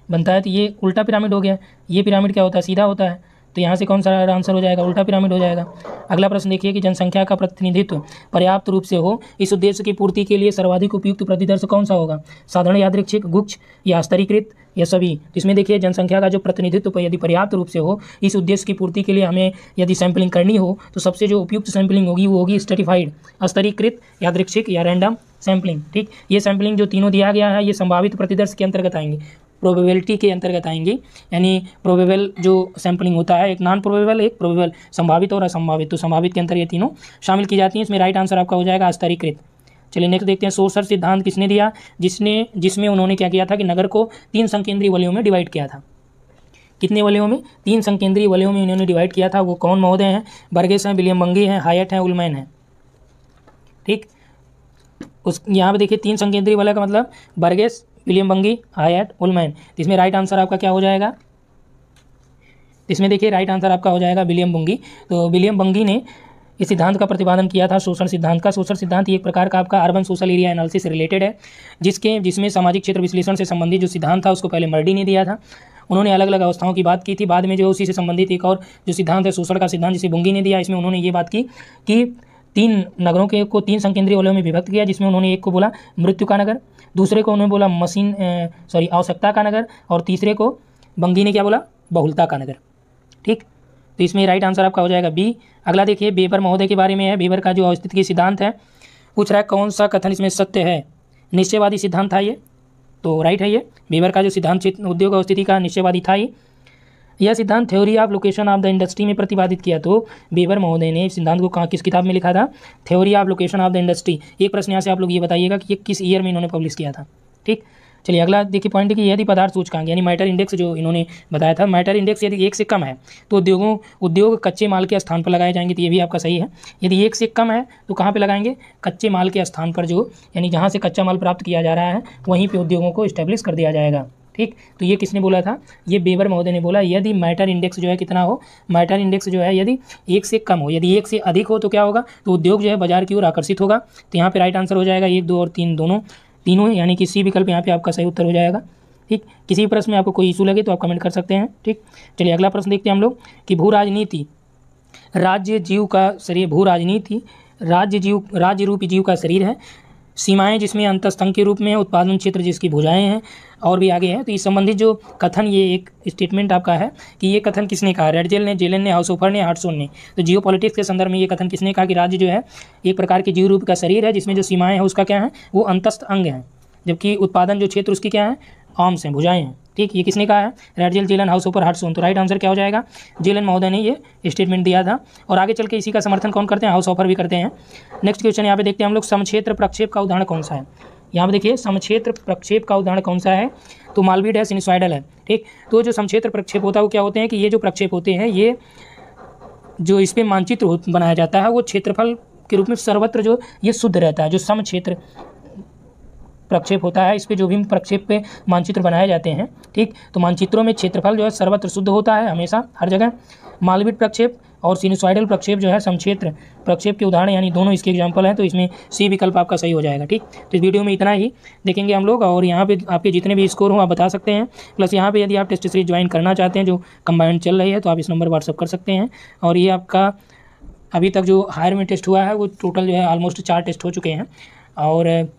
बनता है, तो ये उल्टा पिरामिड हो गया। ये पिरामिड क्या होता है, सीधा होता है। तो यहाँ से कौन सा आंसर हो जाएगा, उल्टा पिरामिड हो जाएगा। अगला प्रश्न देखिए कि जनसंख्या का प्रतिनिधित्व पर्याप्त रूप से हो, इस उद्देश्य की पूर्ति के लिए सर्वाधिक उपयुक्त प्रतिदर्श कौन सा होगा, साधारण यादृच्छिक, गुच्छ या स्तरीकृत या सभी। तो इसमें देखिए जनसंख्या का जो प्रतिनिधित्व यदि पर्याप्त रूप से हो, इस उद्देश्य की पूर्ति के लिए हमें यदि सैंपलिंग करनी हो तो सबसे जो उपयुक्त सैंपलिंग होगी वो होगी स्ट्रेटिफाइड, स्तरीकृत, यादृच्छिक या रैंडम सैंपलिंग। ठीक, ये सैंपलिंग जो तीनों दिया गया है ये संभावित प्रतिदर्श के अंतर्गत आएंगे, प्रोबेबिलिटी के अंतर्गत आएंगे। यानी प्रोबेबल जो सैंपलिंग होता है, एक नॉन प्रोबेबल, एक प्रोबेबल, संभावित और असंभावित, तो संभावित के अंतर ये तीनों शामिल की जाती हैं। इसमें राइट आंसर आपका हो जाएगा स्तरीकृत। चलिए नेक्स्ट देखते हैं, सोसर सिद्धांत किसने दिया, जिसमें उन्होंने क्या किया था कि नगर को 3 संकेंद्रीय वलयों में डिवाइड किया था। कितने वलयों में, 3 संकेंद्रीय वलयों में उन्होंने डिवाइड किया था। वो कौन महोदय हैं, बर्गेस हैं, विलियम बंगी हैं, हायट हैं, उलमैन हैं। ठीक, उस यहाँ पे देखिए 3 संकेंद्रीय वलय का मतलब बर्गेस, विलियम बंगी, हायट, उलमैन। तो इसमें राइट आंसर आपका क्या हो जाएगा, इसमें देखिए राइट आंसर आपका हो जाएगा विलियम बंगी। तो विलियम बंगी ने इस सिद्धांत का प्रतिपादन किया था, शोषण सिद्धांत का। शोषण सिद्धांत ये एक प्रकार का आपका अर्बन सोशल एरिया एनालिसिस से रिलेटेड है, जिसमें सामाजिक क्षेत्र विश्लेषण से संबंधित जो सिद्धांत था उसको पहले मर्डी ने दिया था। उन्होंने अलग अलग अवस्थाओं की बात की थी। बाद में जो उसी से संबंधित एक और जो सिद्धांत है शोषण का सिद्धांत, जिसे बुंगी ने दिया, इसमें उन्होंने ये बात की कि 3 नगरों को 3 संकेंद्रीय वलयों में विभक्त किया, जिसमें उन्होंने एक को बोला मृत्यु का नगर, दूसरे को उन्होंने बोला आवश्यकता का नगर, और तीसरे को बंगी ने क्या बोला, बहुलता का नगर। ठीक, तो इसमें राइट आंसर आपका हो जाएगा बी। अगला देखिए वेबर महोदय के बारे में है। वेबर का जो औस्थितिकी सिद्धांत है, पूछ रहा है कौन सा कथन इसमें सत्य है। निश्चयवादी सिद्धांत था ये, तो राइट है ये। वेबर का जो सिद्धांत उद्योग और स्थिति का निश्चयवादी था ये। यह सिद्धांत theory of location of the industry में प्रतिपादित किया। तो वेबर महोदय ने इस सिद्धांत को किस किताब में लिखा था, theory of location of the industry. एक प्रश्न यहाँ से आप लोग ये बताइएगा कि ये किस ईयर में इन्होंने पब्लिश किया था। ठीक, चलिए अगला देखिए पॉइंट कि यदि पदार्थ सूचकांक यानी मैटर इंडेक्स जो इन्होंने बताया था, मैटर इंडेक्स यदि 1 से कम है तो उद्योग कच्चे माल के स्थान पर लगाए जाएंगे। तो ये भी आपका सही है। यदि 1 से कम है तो कहाँ पे लगाएंगे, कच्चे माल के स्थान पर, जो यानी जहाँ से कच्चा माल प्राप्त किया जा रहा है वहीं पे उद्योगों को इस्टेब्लिश कर दिया जाएगा। ठीक, तो ये किसने बोला था, ये वेबर महोदय ने बोला। यदि मैटर इंडेक्स जो है कितना हो, मैटर इंडेक्स जो है यदि 1 से कम हो, यदि 1 से अधिक हो तो क्या होगा, तो उद्योग जो है बाजार की ओर आकर्षित होगा। तो यहाँ पे राइट आंसर हो जाएगा 1, 2 और 3 तीनों, यानी कि सी विकल्प यहाँ पे आपका सही उत्तर हो जाएगा। ठीक, किसी भी प्रश्न में आपको कोई इशू लगे तो आप कमेंट कर सकते हैं। ठीक, चलिए अगला प्रश्न देखते हैं हम लोग कि भू राजनीति राज्य जीव का शरीर, भू राजनीति राज्य रूपी जीव का शरीर है। सीमाएं जिसमें अंतस्तंभ के रूप में है, उत्पादन क्षेत्र जिसकी भुजाएं हैं, और भी आगे है। तो इस संबंधित जो कथन, ये एक स्टेटमेंट आपका है कि ये कथन किसने कहा, रेडजेल ने, जेलन ने, हाउसहोफर ने, हार्टसोन ने। तो जियो पॉलिटिक्स के संदर्भ में ये कथन किसने कहा कि राज्य जो है एक प्रकार के जीव रूप का शरीर है, जिसमें जो सीमाएं हैं उसका क्या है, वो अंतस्थ अंग है, जबकि उत्पादन जो क्षेत्र उसकी क्या है, आर्म्स हैं, भुजाएं हैं। ठीक, ये किसने कहा है? रैटजेल, जेलन, हाउसहोपर, हर्टसोन। तो राइट आंसर क्या हो जाएगा? जेलन महोदय ने ये स्टेटमेंट दिया था। और आगे चल के इसी का समर्थन कौन करते हैं? हाउसहोपर भी करते हैं। नेक्स्ट क्वेश्चन यहाँ पे देखते हैं हम लोग, समक्षेत्र प्रक्षेप का उदाहरण कौन सा है? यहाँ पे देखिए समक्षेत्र प्रक्षेप का उदाहरण कौन सा है? तो मालवीय है, सिनुसॉइडल है। ठीक, तो जो समक्षेत्र प्रक्षेप होता है वो क्या होते हैं कि ये जो प्रक्षेप होते हैं, ये जो इस पर मानचित्र बनाया जाता है वो क्षेत्रफल के रूप में सर्वत्र जो ये शुद्ध रहता है। जो समक्षेत्र प्रक्षेप होता है, इस पे जो भी प्रक्षेप पे मानचित्र बनाए जाते हैं, ठीक, तो मानचित्रों में क्षेत्रफल जो है सर्वत्र शुद्ध होता है, हमेशा हर जगह। मालवीय प्रक्षेप और सिनुसॉइडल प्रक्षेप जो है समक्षेत्र प्रक्षेप के उदाहरण, यानी दोनों इसके एग्जाम्पल हैं। तो इसमें सी विकल्प आपका सही हो जाएगा। ठीक, तो इस वीडियो में इतना ही देखेंगे हम लोग, और यहाँ पे आपके जितने भी स्कोर हों आप बता सकते हैं। प्लस यहाँ पे यदि आप टेस्ट सीरीज ज्वाइन करना चाहते हैं जो कंबाइंड चल रही है, तो आप इस नंबर व्हाट्सअप कर सकते हैं। और ये आपका अभी तक जो हायर में टेस्ट हुआ है वो टोटल जो है ऑलमोस्ट 4 टेस्ट हो चुके हैं, और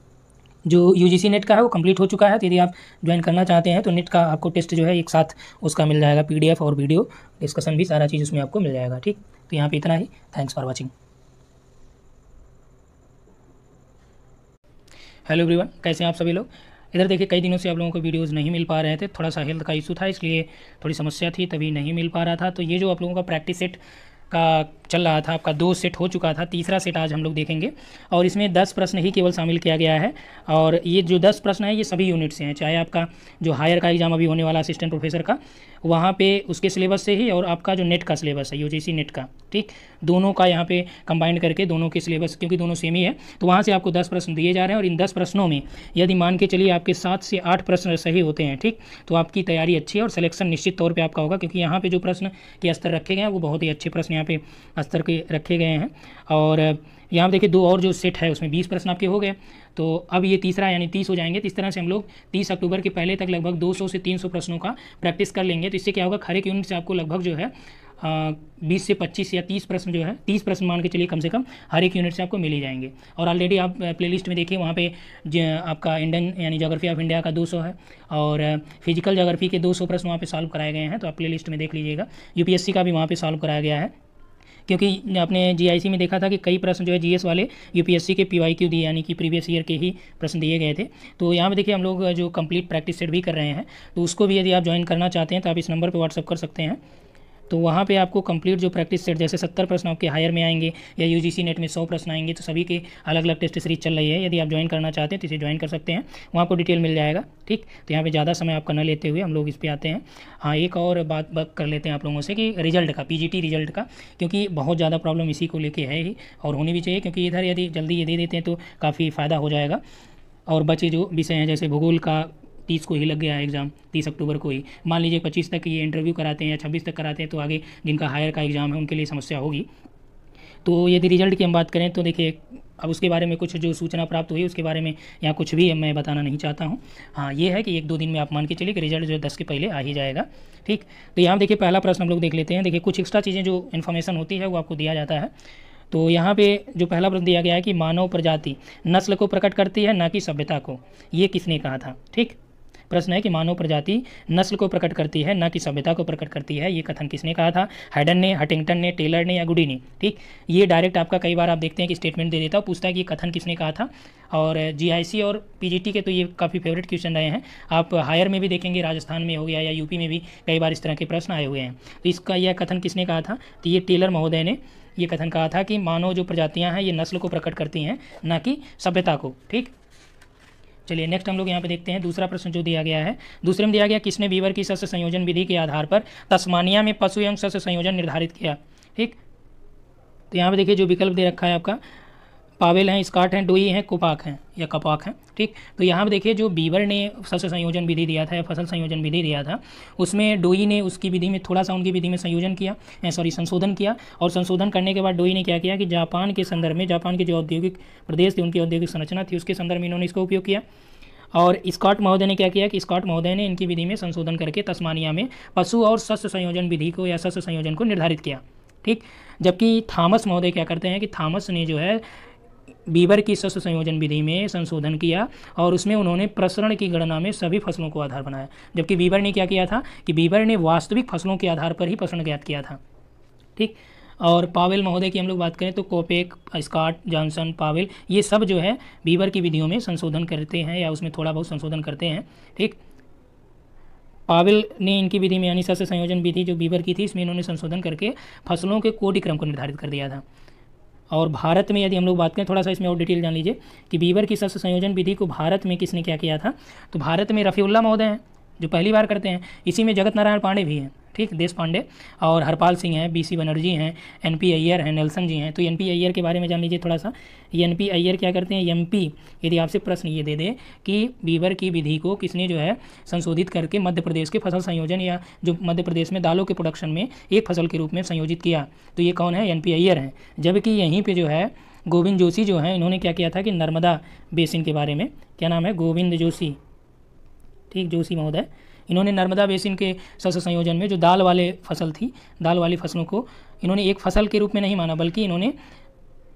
जो यूजीसी नेट का है वो कंप्लीट हो चुका है। तो यदि आप ज्वाइन करना चाहते हैं तो नेट का आपको टेस्ट जो है एक साथ उसका मिल जाएगा, पीडीएफ और वीडियो डिस्कशन भी, सारा चीज़ उसमें आपको मिल जाएगा। ठीक, तो यहाँ पे इतना ही। Thanks for watching. Hello everyone, कैसे हैं आप सभी लोग? इधर देखिए कई दिनों से आप लोगों को वीडियोस नहीं मिल पा रहे थे, थोड़ा सा हेल्थ का इशू था, इसलिए थोड़ी समस्या थी, तभी नहीं मिल पा रहा था। तो ये जो आप लोगों का प्रैक्टिस सेट का चल रहा था, आपका 2 सेट हो चुका था, तीसरा सेट आज हम लोग देखेंगे। और इसमें 10 प्रश्न ही केवल शामिल किया गया है, और ये जो 10 प्रश्न है ये सभी यूनिट से हैं, चाहे आपका जो हायर का एग्जाम अभी होने वाला असिस्टेंट प्रोफेसर का, वहाँ पे उसके सिलेबस से ही, और आपका जो नेट का सिलेबस है यूजीसी नेट का, ठीक, दोनों का यहाँ पे कंबाइंड करके दोनों के सिलेबस, क्योंकि दोनों सेम ही है, तो वहाँ से आपको 10 प्रश्न दिए जा रहे हैं। और इन 10 प्रश्नों में यदि मान के चलिए आपके 7 से 8 प्रश्न सही होते हैं, ठीक, तो आपकी तैयारी अच्छी है और सिलेक्शन निश्चित तौर पर आपका होगा, क्योंकि यहाँ पे जो प्रश्न के स्तर रखे गए हैं वो बहुत ही अच्छे प्रश्न यहाँ पे स्तर के रखे गए हैं। और यहाँ देखिए 2 और जो सेट है उसमें 20 प्रश्न आपके हो गए, तो अब ये तीसरा यानी 30 हो जाएंगे। तो इस तरह से हम लोग 30 अक्टूबर के पहले तक लगभग 200 से 300 प्रश्नों का प्रैक्टिस कर लेंगे। तो इससे क्या होगा, हर एक यूनिट से आपको लगभग जो है 20 से 25 या 30 प्रश्न जो है, 30 प्रश्न मान के चलिए कम से कम हर एक यूनिट से आपको मिल ही जाएंगे। और ऑलरेडी आप प्लेलिस्ट में देखिए, वहाँ पे आपका इंडियन यानी ज्योग्राफी ऑफ इंडिया का 200 है, और फिजिकल ज्योग्राफी के 200 प्रश्न वहाँ पे सॉल्व कराए गए हैं, तो आप प्लेलिस्ट में देख लीजिएगा। यूपीएससी का भी वहाँ पे सॉल्व कराया गया है, क्योंकि आपने जीआईसी में देखा था कि कई प्रश्न जो है जीएस वाले यूपीएससी के पीवाईक्यू दिए, यानी कि प्रीवियस ईयर के ही प्रश्न दिए गए थे। तो यहाँ पे देखिए हम लोग जो कंप्लीट प्रैक्टिस सेट भी कर रहे हैं, तो उसको भी यदि आप ज्वाइन करना चाहते हैं तो आप इस नंबर पर व्हाट्सअप कर सकते हैं। तो वहाँ पे आपको कंप्लीट जो प्रैक्टिस सेट, जैसे 70 प्रश्न आपके हायर में आएंगे या यूजीसी नेट में 100 प्रश्न आएंगे, तो सभी के अलग अलग टेस्ट सीरीज चल रही है। यदि आप ज्वाइन करना चाहते हैं तो इसे ज्वाइन कर सकते हैं, वहाँ आपको डिटेल मिल जाएगा। ठीक, तो यहाँ पे ज़्यादा समय आपका न लेते हुए हम लोग इस पर आते हैं। हाँ, एक और बात कर लेते हैं आप लोगों से कि रिजल्ट का, पीजीटी रिजल्ट का, क्योंकि बहुत ज़्यादा प्रॉब्लम इसी को लेके है ही, और होनी भी चाहिए, क्योंकि इधर यदि जल्दी ये दे देते हैं तो काफ़ी फ़ायदा हो जाएगा। और बचे जो विषय हैं, जैसे भूगोल का 30 को ही लग गया है एग्ज़ाम, 30 अक्टूबर को ही, मान लीजिए 25 तक ये इंटरव्यू कराते हैं या 26 तक कराते हैं, तो आगे जिनका हायर का एग्ज़ाम है उनके लिए समस्या होगी। तो यदि रिजल्ट की हम बात करें तो देखिए, अब उसके बारे में कुछ जो सूचना प्राप्त हुई उसके बारे में यहाँ कुछ भी मैं बताना नहीं चाहता हूँ। हाँ, ये है कि 1-2 दिन में आप मान के चलिए कि रिजल्ट जो है 10 के पहले आ ही जाएगा। ठीक, तो यहाँ देखिए पहला प्रश्न हम लोग देख लेते हैं। देखिए कुछ एक्स्ट्रा चीज़ें जो इन्फॉर्मेशन होती है वो आपको दिया जाता है। तो यहाँ पे जो पहला प्रश्न दिया गया है कि मानव प्रजाति नस्ल को प्रकट करती है, ना कि सभ्यता को, ये किसने कहा था? ठीक, प्रश्न है कि मानव प्रजाति नस्ल को प्रकट करती है, ना कि सभ्यता को प्रकट करती है, ये कथन किसने कहा था? हैडन ने, हटिंगटन ने, टेलर ने या गुडी ने? ठीक, ये डायरेक्ट आपका कई बार आप देखते हैं कि स्टेटमेंट दे देता है, पूछता है कि ये कथन किसने कहा था। और जीआईसी और पीजीटी के तो ये काफ़ी फेवरेट क्वेश्चन रहे हैं। आप हायर में भी देखेंगे, राजस्थान में हो गया या यूपी में भी कई बार इस तरह के प्रश्न आए हुए हैं। तो इसका यह कथन किसने कहा था? तो ये टेलर महोदय ने ये कथन कहा था कि मानव जो प्रजातियाँ हैं ये नस्ल को प्रकट करती हैं, ना कि सभ्यता को। ठीक, चलिए नेक्स्ट हम लोग यहाँ पे देखते हैं दूसरा प्रश्न जो दिया गया है। दूसरे में दिया गया, किसने बीवर की सस्य संयोजन विधि के आधार पर तस्मानिया में पशु एवं सस्य संयोजन निर्धारित किया? ठीक, तो यहाँ पे देखिए जो विकल्प दे रखा है आपका, पावेल हैं, स्कॉट हैं, डोई हैं, कोपाक हैं या कपाक हैं। ठीक, तो यहाँ पे देखिए जो बीवर ने सस्य संयोजन विधि दिया था या फसल संयोजन विधि दिया था, उसमें डोई ने उसकी विधि में थोड़ा सा उनकी विधि में संशोधन किया। और संशोधन करने के बाद डोई ने क्या किया कि जापान के संदर्भ में, जापान के जो औद्योगिक प्रदेश थे, उनकी औद्योगिक संरचना थी, उसके संदर्भ में इन्होंने इसका उपयोग किया। और स्कॉट महोदय ने क्या किया कि स्कॉट महोदय ने इनकी विधि में संशोधन करके तस्मानिया में पशु और सस्य संयोजन विधि को या सस्य संयोजन को निर्धारित किया। ठीक, जबकि थॉमस महोदय क्या करते हैं कि थॉमस ने जो है बीवर की सस्य संयोजन विधि में संशोधन किया, और उसमें उन्होंने प्रसरण की गणना में सभी फसलों को आधार बनाया। जबकि बीवर ने क्या किया था कि बीवर ने वास्तविक फसलों के आधार पर ही प्रसरण ज्ञात किया था। ठीक, और पावेल महोदय की हम लोग बात करें तो कोपेक, स्कॉट, जॉनसन, पावेल, ये सब जो है बीवर की विधियों में संशोधन करते हैं या उसमें थोड़ा बहुत संशोधन करते हैं। ठीक, पावेल ने इनकी विधि में यानी शस्य संयोजन विधि जो बीवर की थी इसमें इन्होंने संशोधन करके फसलों के कोटि क्रम को निर्धारित कर दिया था। और भारत में यदि हम लोग बात करें, थोड़ा सा इसमें और डिटेल जान लीजिए कि बीवर की शस्य संयोजन विधि को भारत में किसने क्या किया था। तो भारत में रफ़ीउल्लाह महोदय हैं जो पहली बार करते हैं, इसी में जगत नारायण पांडे भी हैं, ठीक, देश पांडे, और हरपाल सिंह हैं, बीसी बनर्जी हैं, एनपी अय्यर हैं, नेल्सन जी हैं। तो एनपी अय्यर के बारे में जान लीजिए थोड़ा सा। ये एनपी अय्यर क्या करते हैं, एमपी, यदि आपसे प्रश्न ये दे दे कि बीवर की विधि को किसने जो है संशोधित करके मध्य प्रदेश के फसल संयोजन या जो मध्य प्रदेश में दालों के प्रोडक्शन में एक फसल के रूप में संयोजित किया, तो ये कौन है, एनपी अय्यर हैं। जबकि यहीं पर जो है गोविंद जोशी जो हैं, इन्होंने क्या किया था कि नर्मदा बेसिन के बारे में, क्या नाम है, गोविंद जोशी, ठीक, जोशी महोदय, इन्होंने नर्मदा बेसिन के शस्य संयोजन में जो दाल वाले फसल थी, दाल वाली फसलों को इन्होंने एक फसल के रूप में नहीं माना बल्कि इन्होंने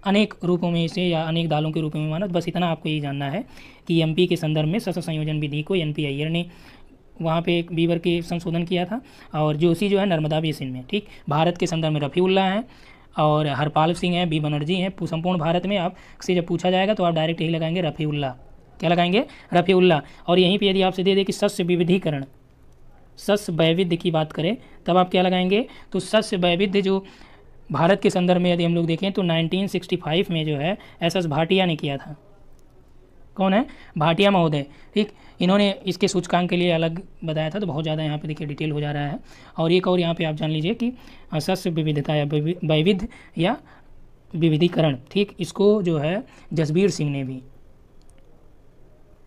अनेक रूपों में इसे या अनेक दालों के रूप में माना। बस इतना आपको यही जानना है कि एमपी के संदर्भ में शस्य संयोजन विधि को एनपी अय्यर ने वहाँ पे एक बीवर के संशोधन किया था, और जोशी जो है नर्मदा बेसिन में, ठीक। भारत के संदर्भ में रफ़ीउल्लाह हैं और हरपाल सिंह हैं, बी बनर्जी हैं। संपूर्ण भारत में आपसे जब पूछा जाएगा तो आप डायरेक्ट यही लगाएंगे रफ़ीउल्लाह, क्या लगाएंगे, रफ़ीउल्लाह। और यहीं पे यदि आपसे दे दे कि शस्य विविधीकरण, शस्य वैविध्य की बात करें तब आप क्या लगाएंगे, तो शस्य वैविध्य जो भारत के संदर्भ में यदि हम लोग देखें तो 1965 में जो है एस भाटिया ने किया था। कौन है, भाटिया महोदय, ठीक। इन्होंने इसके सूचकांक के लिए अलग बताया था, तो बहुत ज़्यादा यहाँ पे देखिए डिटेल हो जा रहा है। और एक और यहाँ पे आप जान लीजिए कि शस्य विविधता या वैविध्य या विविधीकरण, ठीक, इसको जो है जसबीर सिंह ने भी,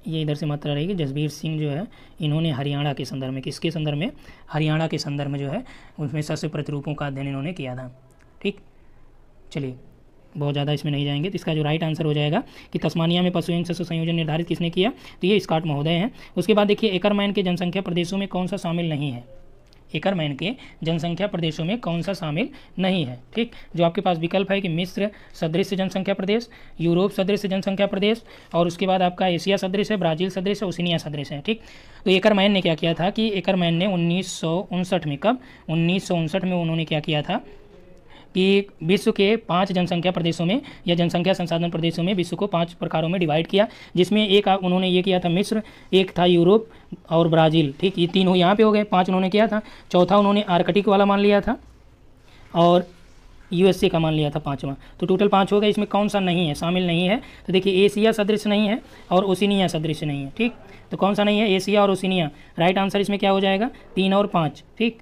ये इधर से मात्रा रहेगी, जसबीर सिंह जो है इन्होंने हरियाणा के संदर्भ में, किसके संदर्भ में, हरियाणा के संदर्भ में जो है उसमें शस्य प्रतिरूपों का अध्ययन इन्होंने किया था, ठीक। चलिए बहुत ज़्यादा इसमें नहीं जाएंगे, तो इसका जो राइट आंसर हो जाएगा कि तस्मानिया में पशुएं शस्य संयोजन निर्धारित किसने किया, तो ये स्कॉट महोदय हैं। उसके बाद देखिए एकरमैन के जनसंख्या प्रदेशों में कौन सा शामिल नहीं है, एकरमैन के जनसंख्या प्रदेशों में कौन सा शामिल नहीं है, ठीक। जो आपके पास विकल्प है कि मिस्र सदृश जनसंख्या प्रदेश, यूरोप सदृश जनसंख्या प्रदेश, और उसके बाद आपका एशिया सदृश है, ब्राज़ील सदृश है, ओशिनिया सदृश है, ठीक। तो एकरमैन ने क्या किया था कि एकरमैन ने 1959 में, कब, 1959 में उन्होंने क्या किया था कि विश्व के 5 जनसंख्या प्रदेशों में या जनसंख्या संसाधन प्रदेशों में विश्व को 5 प्रकारों में डिवाइड किया, जिसमें एक उन्होंने ये किया था मिस्र, एक था यूरोप और ब्राज़ील, ठीक। ये 3 यहाँ पे हो गए, 5 उन्होंने किया था। चौथा उन्होंने आर्कटिक वाला मान लिया था और यूएसए का मान लिया था 5वां, तो टोटल 5 हो गए। इसमें कौन सा नहीं है, शामिल नहीं है, तो देखिए एशिया सदृश नहीं है और ओशिनिया सदृश नहीं है, ठीक। तो कौन सा नहीं है, एशिया और ओशिनिया। राइट आंसर इसमें क्या हो जाएगा, 3 और 5, ठीक।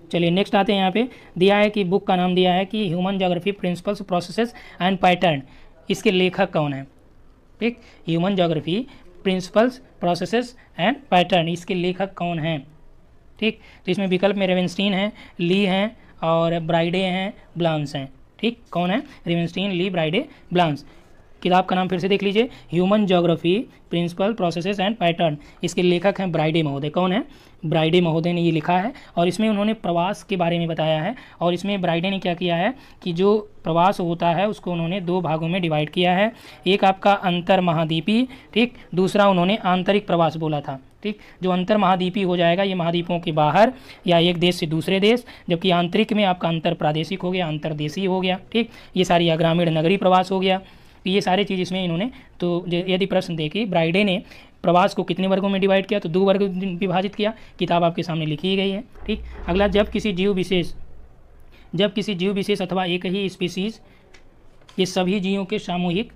चलिए नेक्स्ट आते हैं, यहाँ पे दिया है कि बुक का नाम दिया है कि human geography principles processes and pattern, इसके लेखक कौन है, ठीक। Human geography principles processes and pattern, इसके लेखक कौन हैं, ठीक। तो इसमें विकल्प में रेवेंस्टीन हैं, ली हैं और ब्राइडे हैं, ब्लांस हैं, ठीक। कौन है, रेवेंस्टीन, ली, ब्राइडे, ब्लांस। किताब का नाम फिर से देख लीजिए, human geography principles processes and pattern, इसके लेखक हैं ब्राइडे महोदय। कौन है, ब्राइडे महोदय ने ये लिखा है, और इसमें उन्होंने प्रवास के बारे में बताया है। और इसमें ब्राइडे ने क्या किया है कि जो प्रवास होता है उसको उन्होंने 2 भागों में डिवाइड किया है, एक आपका अंतर महाद्वीपी, ठीक, दूसरा उन्होंने आंतरिक प्रवास बोला था, ठीक। जो अंतर महाद्वीपी हो जाएगा ये महाद्वीपों के बाहर या एक देश से दूसरे देश, जबकि आंतरिक में आपका अंतर प्रादेशिक हो गया, अंतरदेशीय हो गया, ठीक। ये सारी ग्रामीण नगरीय प्रवास हो गया, ये सारी चीज़ इसमें इन्होंने। तो यदि प्रश्न देखिए ब्राइडे ने प्रवास को कितने वर्गों में डिवाइड किया, तो 2 वर्ग विभाजित किया, किताब आपके सामने लिखी गई है, ठीक। अगला, जब किसी जीव विशेष अथवा एक ही स्पीसीज, ये सभी जीवों के सामूहिक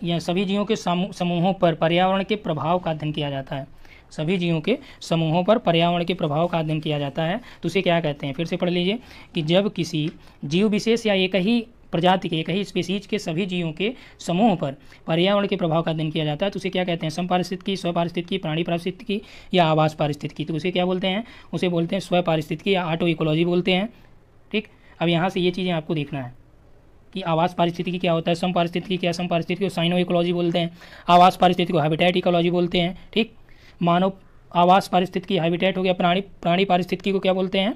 या सभी जीवों के समूहों पर पर्यावरण के प्रभाव का अध्ययन किया जाता है, सभी जीवों के समूहों पर पर्यावरण के प्रभाव का अध्ययन किया जाता है, तो उसे क्या कहते हैं, फिर से पढ़ लीजिए कि जब किसी जीव विशेष या एक ही प्रजाति के, एक ही स्पीसीज के सभी जीवों के समूह पर पर्यावरण के प्रभाव का अध्ययन किया जाता है, तो उसे क्या कहते हैं, समपारिस्थितिकी, स्वपारिस्थितिकी, प्राणी पारिस्थितिकी या आवास पारिस्थितिकी। तो उसे क्या बोलते हैं, उसे बोलते हैं स्वपारिस्थितिकी या ऑटो इकोलॉजी बोलते हैं, ठीक। अब यहाँ से ये चीज़ें आपको देखना है कि आवास पारिस्थितिकी क्या होता है, समपारिस्थितिकी क्या, समपारिस्थितिकी को साइनो इकोलॉजी बोलते हैं, आवास पारिस्थितिकी को हैबिटेट इकोलॉजी बोलते हैं, ठीक। मानव आवास पारिस्थितिकी हैबिटेट हो गया, प्राणी पारिस्थितिकी को क्या बोलते हैं,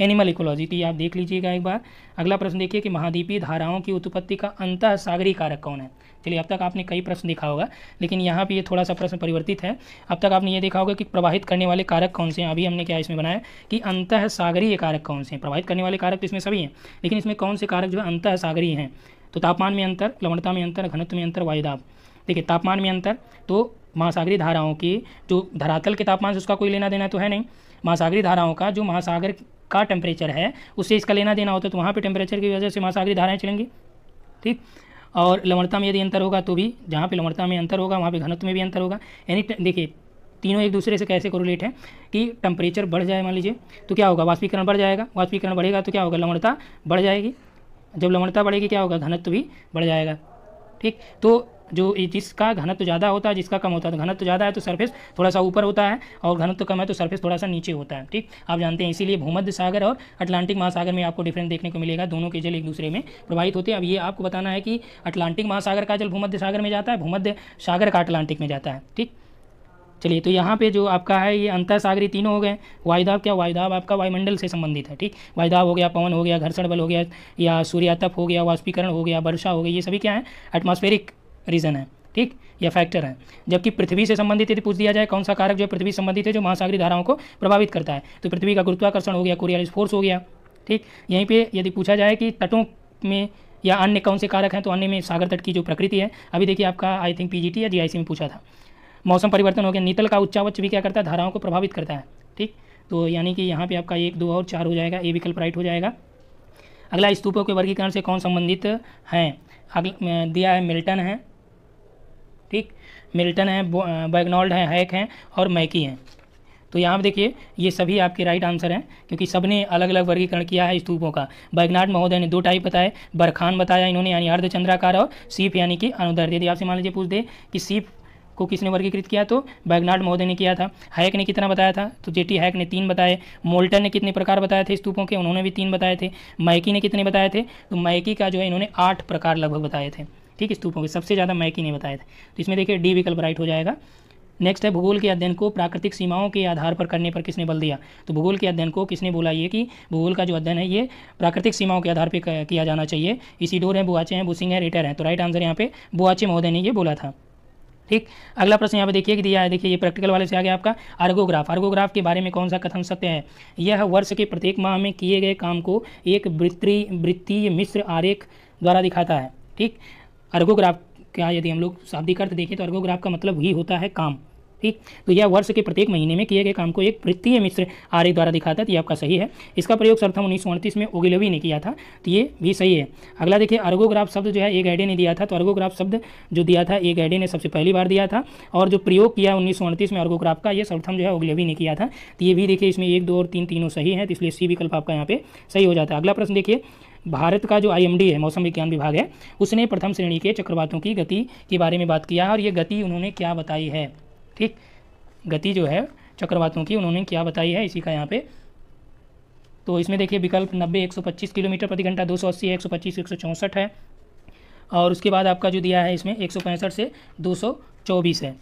एनिमल इकोलॉजी। तो ये आप देख लीजिएगा एक बार। अगला प्रश्न देखिए कि महाद्वीपीय धाराओं की उत्पत्ति का अंतः सागरीय कारक कौन है। चलिए अब तक आपने कई प्रश्न देखा होगा, लेकिन यहाँ पे ये थोड़ा सा प्रश्न परिवर्तित है। अब तक आपने ये देखा होगा कि प्रवाहित करने वाले कारक कौन से हैं, अभी हमने क्या इसमें बनाया कि अंतः सागरीय कारक कौन से हैं। प्रवाहित करने वाले कारक तो इसमें सभी हैं, लेकिन इसमें कौन से कारक जो है अंतः सागरीय हैं। तो तापमान में अंतर, लवणता में अंतर, घनत्व में अंतर, वायुदाब। देखिए तापमान में अंतर, तो महासागरीय धाराओं की जो धरातल के तापमान से उसका कोई लेना देना तो है नहीं, महासागरीय धाराओं का जो महासागर का टेम्परेचर है उससे इसका लेना देना होता है, तो वहाँ पे टेम्परेचर की वजह से महासागरीय धाराएं चलेंगी। ठीक, और लवणता में यदि अंतर होगा तो भी जहाँ पे लवणता में अंतर होगा वहाँ पे घनत्व में भी अंतर होगा। यानी देखिए तीनों एक दूसरे से कैसे कोरिलेट है कि टेम्परेचर बढ़ जाए मान लीजिए तो क्या होगा, वाष्पीकरण बढ़ जाएगा, वाष्पीकरण बढ़ेगा तो क्या होगा, लवणता बढ़ जाएगी, जब लवणता बढ़ेगी क्या होगा, घनत्व भी बढ़ जाएगा। ठीक, तो जो जिसका घनत्व ज़्यादा होता है जिसका कम होता है, तो घनत्व ज़्यादा है तो सरफेस थोड़ा सा ऊपर होता है और घनत्व कम है तो सरफेस थोड़ा सा नीचे होता है। ठीक, आप जानते हैं, इसीलिए भूमध्य सागर और अटलांटिक महासागर में आपको डिफरेंस देखने को मिलेगा, दोनों के जल एक दूसरे में प्रभावित होते हैं। अब ये आपको बताना है कि अटलांटिक महासागर का जल भूमध्य सागर में जाता है, भूमध्य सागर का अटलांटिक में जाता है। ठीक, चलिए तो यहाँ पे जो आपका है ये अंतर सागरीय तीनों हो गए। वायुदाब क्या, वायुदाब आपका वायुमंडल से संबंधित है। ठीक, वायुदाब हो गया, पवन हो गया, घर्षण बल हो गया, या सूर्यातप हो गया, वाष्पीकरण हो गया, वर्षा हो गई, ये सभी क्या है, एटमॉस्फेरिक रीजन है। ठीक, या फैक्टर है। जबकि पृथ्वी से संबंधित यदि पूछ दिया जाए कौन सा कारक जो है पृथ्वी से संबंधित है जो महासागरीय धाराओं को प्रभावित करता है, तो पृथ्वी का गुरुत्वाकर्षण हो गया, कोरियोलिस फोर्स हो गया। ठीक, यहीं पे यदि पूछा जाए कि तटों में या अन्य कौन से कारक हैं, तो अन्य में सागर तट की जो प्रकृति है, अभी देखिए आपका आई थिंक पीजीटी या जीआईसी में पूछा था। मौसम परिवर्तन हो गया, नीतल का उच्चावच भी क्या करता है, धाराओं को प्रभावित करता है। ठीक, तो यानी कि यहाँ पे आपका 1, 2 और 4 हो जाएगा, ए विकल्प राइट हो जाएगा। अगला, स्तूपों के वर्गीकरण से कौन संबंधित हैं, अगला दिया है मिल्टन है। ठीक, मिल्टन है, बैगनॉल्ड है, हैक हैं और मैकी हैं। तो यहाँ पर देखिए ये सभी आपके राइट आंसर हैं, क्योंकि सबने अलग अलग वर्गीकरण किया है स्तूपों का। बैगनार्ड महोदय ने 2 टाइप बताए, बरखान बताया इन्होंने यानी अर्धचंद्राकार, और सीप यानी कि अनुदैर्ध्य। यदि आपसे मान लीजिए पूछ दे कि सीप को किसने वर्गीकृत किया, तो बैगनार्ड महोदय ने किया था। हैक ने कितना बताया था, तो जेटी हैक ने 3 बताए। मोल्टन ने कितने प्रकार बताए थे स्तूपों के, उन्होंने भी 3 बताए थे। मैकी ने कितने बताए थे, तो मैकी का जो है इन्होंने 8 प्रकार लगभग बताए थे। ठीक, स्तूपों के सबसे ज़्यादा मैकी ने बताए थे। तो इसमें देखिए डी विकल्प राइट हो जाएगा। नेक्स्ट है, भूगोल के अध्ययन को प्राकृतिक सीमाओं के आधार पर करने पर किसने बल दिया, तो भूगोल के अध्ययन को किसने बोला ये कि भूगोल का जो अध्ययन है ये प्राकृतिक सीमाओं के आधार पर किया जाना चाहिए। इसीडोर है, बुआचे हैं, बुसिंग है, रिटर है। तो राइट आंसर यहाँ पे बुआचे महोदय ने ये बोला था। ठीक, अगला प्रश्न यहाँ पे देखिए कि दिया है, देखिए ये प्रैक्टिकल वाले से आ गया आपका अर्गोग्राफ। अर्गोग्राफ के बारे में कौन सा कथन सत्य है, यह वर्ष के प्रत्येक माह में किए गए काम को एक वृत्तीय मिश्र आरेख द्वारा दिखाता है। ठीक, अर्गोग्राफ क्या, यदि हम लोग शाब्दिक अर्थ देखें तो अर्गोग्राफ का मतलब ही होता है काम। ठीक, तो यह वर्ष के प्रत्येक महीने में किए गए काम को एक वृत्तीय मिश्र आरेख द्वारा दिखाता है, तो ये आपका सही है। इसका प्रयोग सर्वप्रथम 1938 में ओगिलवी ने किया था, तो ये भी सही है। अगला देखिए, अर्गोग्राफ शब्द जो है ए गैडे ने दिया था, तो अर्गोग्राफ शब्द जो दिया था ए गैडे ने सबसे पहली बार दिया था, और जो प्रयोग किया 1938 में अर्गोग्राफ का, ये सर्वप्रथम जो है ओगिलवी ने किया था। तो ये भी देखिए इसमें 1, 2 और 3 तीनों सही है, तो इसलिए सी विकल्प आपका यहाँ पे सही हो जाता है। अगला प्रश्न देखिए, भारत का जो IMD है, मौसम विज्ञान विभाग है, उसने प्रथम श्रेणी के चक्रवातों की गति के बारे में बात किया है, और ये गति उन्होंने क्या बताई है। ठीक, गति जो है चक्रवातों की उन्होंने क्या बताई है, इसी का यहाँ पे, तो इसमें देखिए विकल्प 90 125 किलोमीटर प्रति घंटा, 280 125 164 है, और उसके बाद आपका जो दिया है इसमें 165 से 224 है।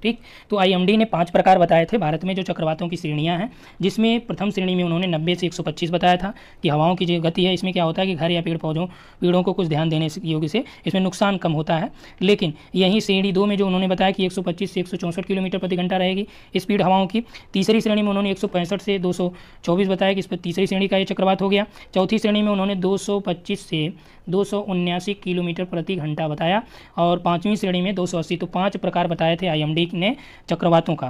ठीक, तो IMD ने 5 प्रकार बताए थे भारत में जो चक्रवातों की श्रेणियां हैं, जिसमें प्रथम श्रेणी में उन्होंने 90 से 125 बताया था कि हवाओं की जो गति है इसमें क्या होता है कि घर या पेड़ों को कुछ ध्यान देने योग्य से इसमें नुकसान कम होता है। लेकिन यहीं श्रेणी 2 में जो उन्होंने बताया कि 125 से 164 किलोमीटर प्रति घंटा रहेगी स्पीड हवाओं की। तीसरी श्रेणी में उन्होंने 165 से 224 बताया कि इस पर तीसरी श्रेणी का ये चक्रवात हो गया। चौथी श्रेणी में उन्होंने 225 से 279 किलोमीटर प्रति घंटा बताया, और 5वीं श्रेणी में 280। तो 5 प्रकार बताए थे IMD ने चक्रवातों का।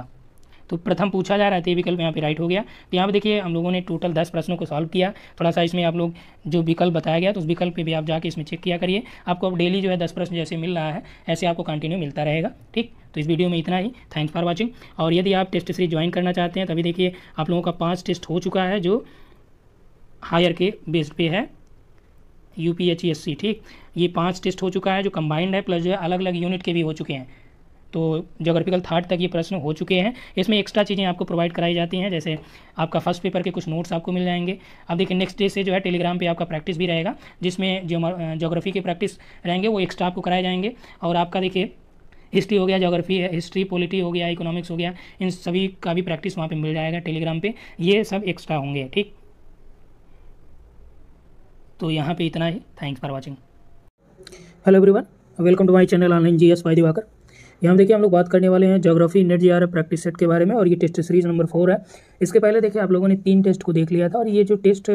तो प्रथम पूछा जा रहा था, ये विकल्प यहाँ पे राइट हो गया। तो यहाँ पे देखिए हम लोगों ने टोटल 10 प्रश्नों को सॉल्व किया। थोड़ा सा इसमें आप लोग जो विकल्प बताया गया तो उस विकल्प पे भी आप जाके इसमें चेक किया करिए। आपको अब डेली जो है 10 प्रश्न जैसे मिल रहा है ऐसे आपको कंटिन्यू मिलता रहेगा। ठीक, तो इस वीडियो में इतना ही। Thanks for watching. और यदि आप टेस्ट सीरीज ज्वाइन करना चाहते हैं तभी देखिए आप लोगों का 5 टेस्ट हो चुका है जो हायर के बेस्ड पे है, UPHESC। ठीक, ये 5 टेस्ट हो चुका है जो कंबाइंड है, प्लस जो है अलग अलग यूनिट के भी हो चुके हैं। तो ज्योग्राफिकल थॉट तक ये प्रश्न हो चुके हैं। इसमें एक्स्ट्रा चीज़ें आपको प्रोवाइड कराई जाती हैं, जैसे आपका फर्स्ट पेपर के कुछ नोट्स आपको मिल जाएंगे। अब देखिए नेक्स्ट डे से जो है टेलीग्राम पे आपका प्रैक्टिस भी रहेगा, जिसमें ज्योग्राफी के प्रैक्टिस रहेंगे वो एक्स्ट्रा आपको कराए जाएंगे। और आपका देखिए हिस्ट्री हो गया, ज्योग्राफी है, हिस्ट्री पॉलिटी हो गया, इकोनॉमिक्स हो गया, इन सभी का भी प्रैक्टिस वहाँ पर मिल जाएगा टेलीग्राम पर। ये सब एक्स्ट्रा होंगे। ठीक, तो यहाँ पे इतना ही। Thanks for watching. Hello everyone, welcome to my channel online GS by Diwakar. यहाँ देखिए हम लोग बात करने वाले हैं geography net JRF practice set के बारे में, और ये टेस्ट सीरीज नंबर 4 है। इसके पहले देखिए आप लोगों ने 3 टेस्ट को देख लिया था, और ये जो टेस्ट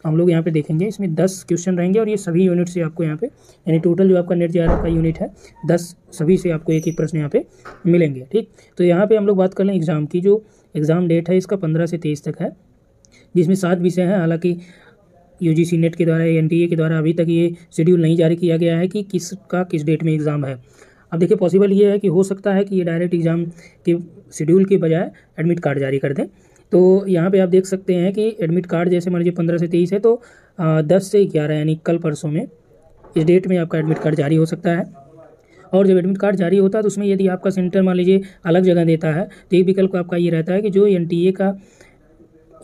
हम लोग यहाँ पे देखेंगे। इसमें 10 क्वेश्चन रहेंगे और ये सभी यूनिट से आपको यहाँ पे, यानी टोटल जो आपका नेट जेआरएफ का यूनिट है 10, सभी से आपको एक एक प्रश्न यहाँ पे मिलेंगे। ठीक, तो यहाँ पे हम लोग बात कर लें एग्ज़ाम की। जो एग्ज़ाम डेट है इसका 15 से 23 तक है, जिसमें 7 विषय हैं। हालांकि यूजीसी नेट के द्वारा, एनटीए के द्वारा अभी तक ये शेड्यूल नहीं जारी किया गया है कि किसका किस डेट में एग्ज़ाम है। अब देखिए पॉसिबल ये है कि हो सकता है कि ये डायरेक्ट एग्ज़ाम के शेड्यूल के बजाय एडमिट कार्ड जारी कर दें। तो यहाँ पे आप देख सकते हैं कि एडमिट कार्ड जैसे मान लीजिए 15 से 23 है, तो 10 से 11 यानी कल परसों में इस डेट में आपका एडमिट कार्ड जारी हो सकता है। और जब एडमिट कार्ड जारी होता है तो उसमें यदि आपका सेंटर मान लीजिए अलग जगह देता है, तो एक विकल्प आपका ये रहता है कि जो एनटीए का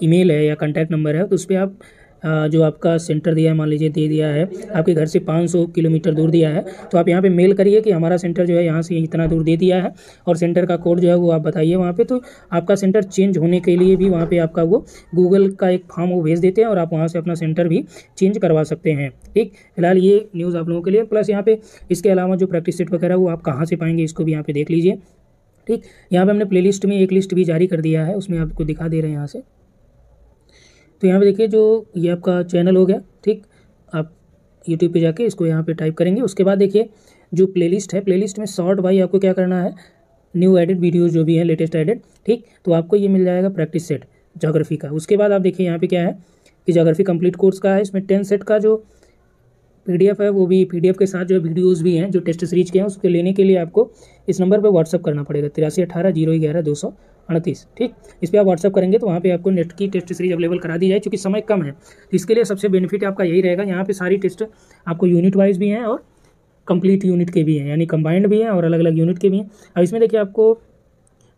ईमेल है या कॉन्टैक्ट नंबर है, तो उस पर आप जो आपका सेंटर दिया है, मान लीजिए दे दिया है आपके घर से 500 किलोमीटर दूर दिया है, तो आप यहाँ पे मेल करिए कि हमारा सेंटर जो है यहाँ से इतना दूर दे दिया है और सेंटर का कोड जो है वो आप बताइए वहाँ पे। तो आपका सेंटर चेंज होने के लिए भी वहाँ पे आपका वो गूगल का एक फॉर्म वो भेज देते हैं और आप वहाँ से अपना सेंटर भी चेंज करवा सकते हैं। ठीक, फिलहाल ये न्यूज़ आप लोगों के लिए। प्लस यहाँ पे इसके अलावा जो प्रैक्टिस सेट वगैरह वो आप कहाँ से पाएंगे इसको भी यहाँ पे देख लीजिए। ठीक, यहाँ पे हमने प्लेलिस्ट में एक लिस्ट भी जारी कर दिया है, उसमें आपको दिखा दे रहे हैं यहाँ से। तो यहाँ पे देखिए जो ये आपका चैनल हो गया। ठीक, आप यूट्यूब पे जाके इसको यहाँ पे टाइप करेंगे। उसके बाद देखिए जो प्लेलिस्ट है, प्लेलिस्ट में शॉर्ट बाई आपको क्या करना है, न्यू एडिट वीडियोस जो भी हैं लेटेस्ट एडिट। ठीक, तो आपको ये मिल जाएगा प्रैक्टिस सेट ज्योग्राफी का। उसके बाद आप देखिए यहाँ पे क्या है कि ज्योग्राफी कंप्लीट कोर्स का है, इसमें 10 सेट का जो पीडीएफ है वो भी पीडीएफ के साथ जो वीडियोस भी हैं जो टेस्ट सीरीज के हैं, उसके लेने के लिए आपको इस नंबर पर व्हाट्सअप करना पड़ेगा 8318011238। ठीक, इस पर आप व्हाट्सअप करेंगे तो वहाँ पे आपको नेट की टेस्ट सीरीज अवेलेबल करा दी जाए। चूँकि समय कम है तो इसके लिए सबसे बेनिफिट आपका यही रहेगा, यहाँ पे सारी टेस्ट आपको यूनिट वाइज भी हैं और कंप्लीट यूनिट के भी हैं, यानी कंबाइंड भी हैं और अलग अलग यूनिट के भी हैं। अब इसमें देखिए आपको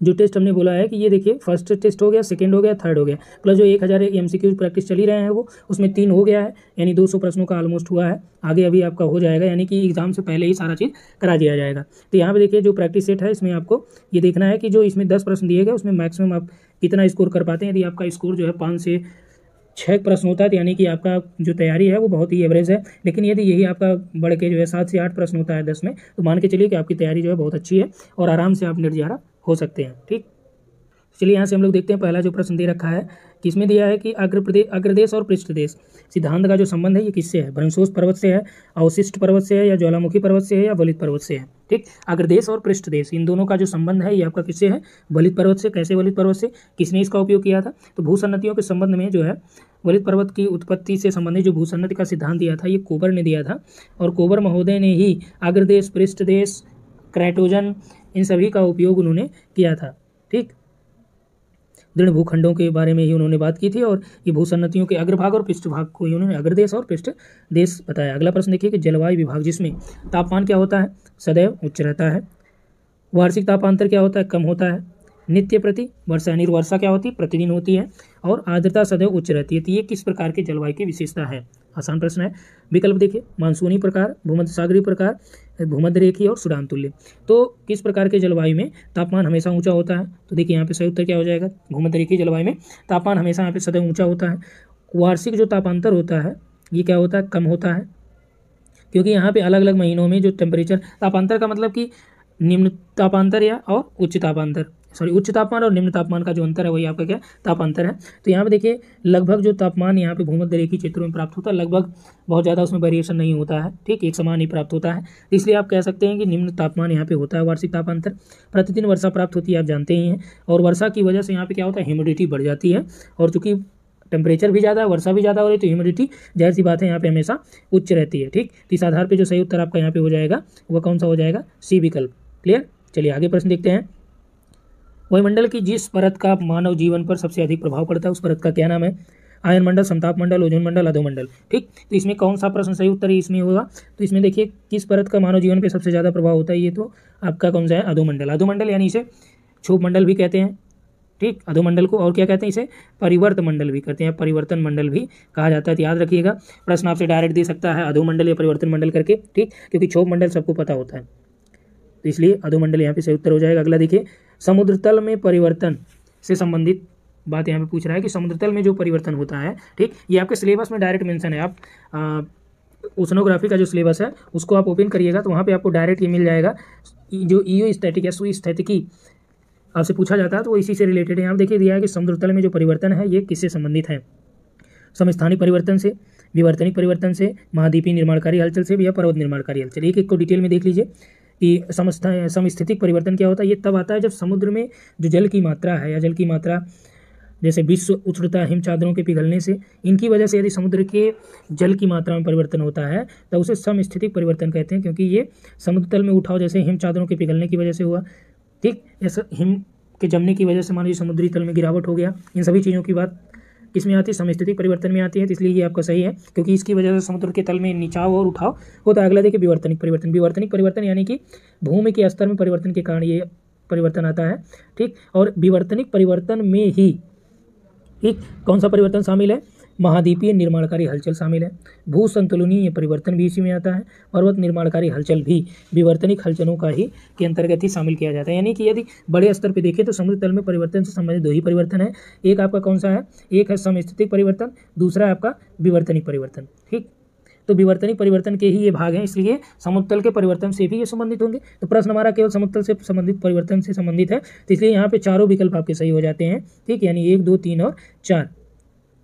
जो टेस्ट हमने बोला है कि ये देखिए फर्स्ट टेस्ट हो गया, सेकंड हो गया, थर्ड हो गया, प्लस जो 1000 एमसीक्यू प्रैक्टिस चली रहे हैं वो उसमें 3 हो गया है, यानी 200 प्रश्नों का ऑलमोस्ट हुआ है। आगे अभी आपका हो जाएगा, यानी कि एग्जाम से पहले ही सारा चीज़ करा दिया जाएगा। तो यहाँ पे देखिए जो प्रैक्टिस सेट है इसमें आपको ये देखना है कि जो इसमें 10 प्रश्न दिए गए उसमें मैक्सिमम आप कितना स्कोर कर पाते हैं। यदि आपका स्कोर जो है 5 से 6 प्रश्न होता है तो यानी कि आपका जो तैयारी है वो बहुत ही एवरेज है। लेकिन यदि यही आपका बढ़ के जो है 7 से 8 प्रश्न होता है 10 में, तो मान के चलिए कि आपकी तैयारी जो है बहुत अच्छी है और आराम से आप निर्जारा हो सकते हैं। ठीक, चलिए यहाँ से हम लोग देखते हैं पहला जो प्रश्न दे रखा है कि इसमें दिया है कि अग्रदेश और पृष्ठदेश सिद्धांत का जो संबंध है ये किससे है, ब्रह्मोस पर्वत से है, अवशिष्ट पर्वत से है, या ज्वालामुखी पर्वत से है, या बलित पर्वत से है। ठीक, अग्रदेश और पृष्ठदेश इन दोनों का जो संबंध है ये आपका किससे है, बलित पर्वत से। कैसे बलित पर्वत से, किसने इसका उपयोग किया था, तो भूसन्नतियों के संबंध में जो है बलित पर्वत की उत्पत्ति से संबंधित जो भूसन्नति का सिद्धांत दिया था ये कोबर ने दिया था, और कोबर महोदय ने ही अग्रदेश, पृष्ठदेश, क्राइटोजन इन सभी का उपयोग उन्होंने किया था। ठीक, दृढ़ भूखंडों के बारे में ही उन्होंने बात की थी और ये भूसन्नतियों के अग्रभाग और पृष्ठभाग को ही उन्होंने अग्रदेश और पृष्ठदेश बताया। अगला प्रश्न देखिए कि जलवायु विभाग जिसमें तापमान क्या होता है, सदैव उच्च रहता है, वार्षिक तापांतर क्या होता है, कम होता है, नित्य प्रति वर्षा यानी वर्षा क्या होती है, प्रतिदिन होती है, और आर्द्रता सदैव उच्च रहती है। तो ये किस प्रकार के जलवायु की विशेषता है, आसान प्रश्न है। विकल्प देखिए, मानसूनी प्रकार, भूमध्य सागरीय प्रकार, भूमध्य रेखीय और सुडान तुल्य। तो किस प्रकार के जलवायु में तापमान हमेशा ऊंचा होता है, तो देखिए यहाँ पे सही उत्तर क्या हो जाएगा, भूमध्य रेखीय जलवायु में तापमान हमेशा यहाँ पे सदैव ऊंचा होता है। वार्षिक जो तापांतर होता है ये क्या होता है, कम होता है, क्योंकि यहाँ पे अलग अलग महीनों में जो टेम्परेचर, तापांतर का मतलब कि निम्न तापांतर या और उच्च तापांतर, उच्च तापमान और निम्न तापमान का जो अंतर है वही आपका क्या तापांतर है। तो यहाँ पे देखिए लगभग जो तापमान यहाँ पे भूमध्य रेखीय क्षेत्रों में प्राप्त होता है लगभग बहुत ज़्यादा उसमें वेरिएशन नहीं होता है। ठीक, एक समान ही प्राप्त होता है, इसलिए आप कह सकते हैं कि निम्न तापमान यहाँ पे होता है वार्षिक तापांतर। प्रतिदिन वर्षा प्राप्त होती है, आप जानते ही हैं, और वर्षा की वजह से यहाँ पे क्या होता है, ह्यूमिडिटी बढ़ जाती है, और चूंकि टेम्परेचर भी ज़्यादा है, वर्षा भी ज़्यादा हो रही है, तो ह्यूमिडिटी जाहिर सी बात है यहाँ पे हमेशा उच्च रहती है। ठीक, तो इस आधार पर जो सही उत्तर आपका यहाँ पे हो जाएगा वह कौन सा हो जाएगा, सी विकल्प। क्लियर, चलिए आगे प्रश्न देखते हैं। वायुमंडल की जिस परत का मानव जीवन पर सबसे अधिक प्रभाव पड़ता है उस परत का क्या नाम है, आयन मंडल, समताप मंडल, ओजोन मंडल, अधोमंडल। ठीक, तो इसमें कौन सा प्रश्न सही उत्तर इसमें होगा, तो इसमें देखिए किस परत का मानव जीवन पर सबसे ज़्यादा प्रभाव होता है, ये तो आपका कौन सा है, अधोमंडल। अधोमंडल यानी इसे क्षोभ मंडल भी कहते हैं। ठीक, अधोमंडल को और क्या कहते हैं, इसे परिवर्तन मंडल भी कहते हैं, परिवर्तन मंडल भी कहा जाता है। तो याद रखिएगा, प्रश्न आपसे डायरेक्ट दे सकता है अधोमंडल या परिवर्तन मंडल करके। ठीक, क्योंकि क्षोभ मंडल सबको पता होता है, तो इसलिए अधोमंडल यहाँ पे सही उत्तर हो जाएगा। अगला देखिए, समुद्र तल में परिवर्तन से संबंधित बात यहाँ पे पूछ रहा है कि समुद्र तल में जो परिवर्तन होता है। ठीक, ये आपके सिलेबस में डायरेक्ट मेंशन है। आप ओशनोग्राफी का जो सिलेबस है उसको आप ओपन करिएगा तो वहाँ पे आपको डायरेक्ट ये मिल जाएगा, जो ईओस्टैटिक या सुस्थितिकी आपसे पूछा जाता है तो वो इसी से रिलेटेड है। यहाँ देखिए दिया है कि समुद्र तल में जो परिवर्तन है ये किससे संबंधित है। समस्थानिक परिवर्तन से, विवर्तनिक परिवर्तन से, महाद्वीपीय निर्माणकारी हलचल से या पर्वत निर्माणकारी हलचल। एक एक को डिटेल में देख लीजिए कि समस्थितिक परिवर्तन क्या होता है। ये तब आता है जब समुद्र में जो जल की मात्रा है या जल की मात्रा जैसे विश्व उष्णता, हिम चादरों के पिघलने से, इनकी वजह से यदि समुद्र के जल की मात्रा में परिवर्तन होता है तो उसे समस्थितिक परिवर्तन कहते हैं, क्योंकि ये समुद्र तल में उठाव जैसे हिम चादरों के पिघलने की वजह से हुआ, ठीक, ऐसा हिम के जमने की वजह से मान लीजिए समुद्री तल में गिरावट हो गया। इन सभी चीज़ों की बात किसमें आती है? समस्थितिक परिवर्तन में आती है। तो इसलिए ये आपका सही है, क्योंकि इसकी वजह से समुद्र के तल में निचाव और उठाव होता है। अगला देखिए विवर्तनिक परिवर्तन। विवर्तनिक परिवर्तन यानी कि भूमि के स्तर में परिवर्तन के कारण ये परिवर्तन आता है, ठीक। और विवर्तनिक परिवर्तन में ही ठीक कौन सा परिवर्तन शामिल है? महाद्वीपीय निर्माणकारी हलचल शामिल है। भू संतुलनीय परिवर्तन भी इसी में आता है। पर्वत निर्माणकारी हलचल भी विवर्तनिक हलचलों का ही के अंतर्गत ही शामिल किया जाता है। यानी कि यदि बड़े स्तर पर देखें तो समुद्र तल में परिवर्तन से संबंधित दो ही परिवर्तन है। एक आपका कौन सा है? एक है समस्थितिक परिवर्तन, दूसरा है आपका विवर्तनिक परिवर्तन, ठीक। तो विवर्तनिक परिवर्तन के ही ये भाग हैं, इसलिए समुद्र तल के परिवर्तन से भी ये संबंधित होंगे। तो प्रश्न हमारा केवल समुद्र तल से संबंधित परिवर्तन से संबंधित है, तो इसलिए यहाँ पे चारों विकल्प आपके सही हो जाते हैं, ठीक। यानी 1, 2, 3 और 4।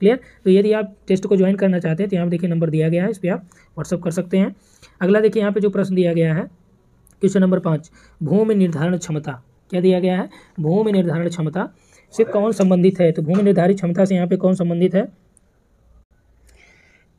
क्लियर। तो यदि आप टेस्ट को ज्वाइन करना चाहते हैं तो यहाँ देखिए नंबर दिया गया है, इस पर आप व्हाट्सअप कर सकते हैं। अगला देखिए यहाँ पे जो प्रश्न दिया गया है क्वेश्चन नंबर 5, भूमि निर्धारण क्षमता। क्या दिया गया है? भूमि निर्धारण क्षमता से कौन संबंधित है? तो भूमि निर्धारित क्षमता से यहाँ पे कौन संबंधित है?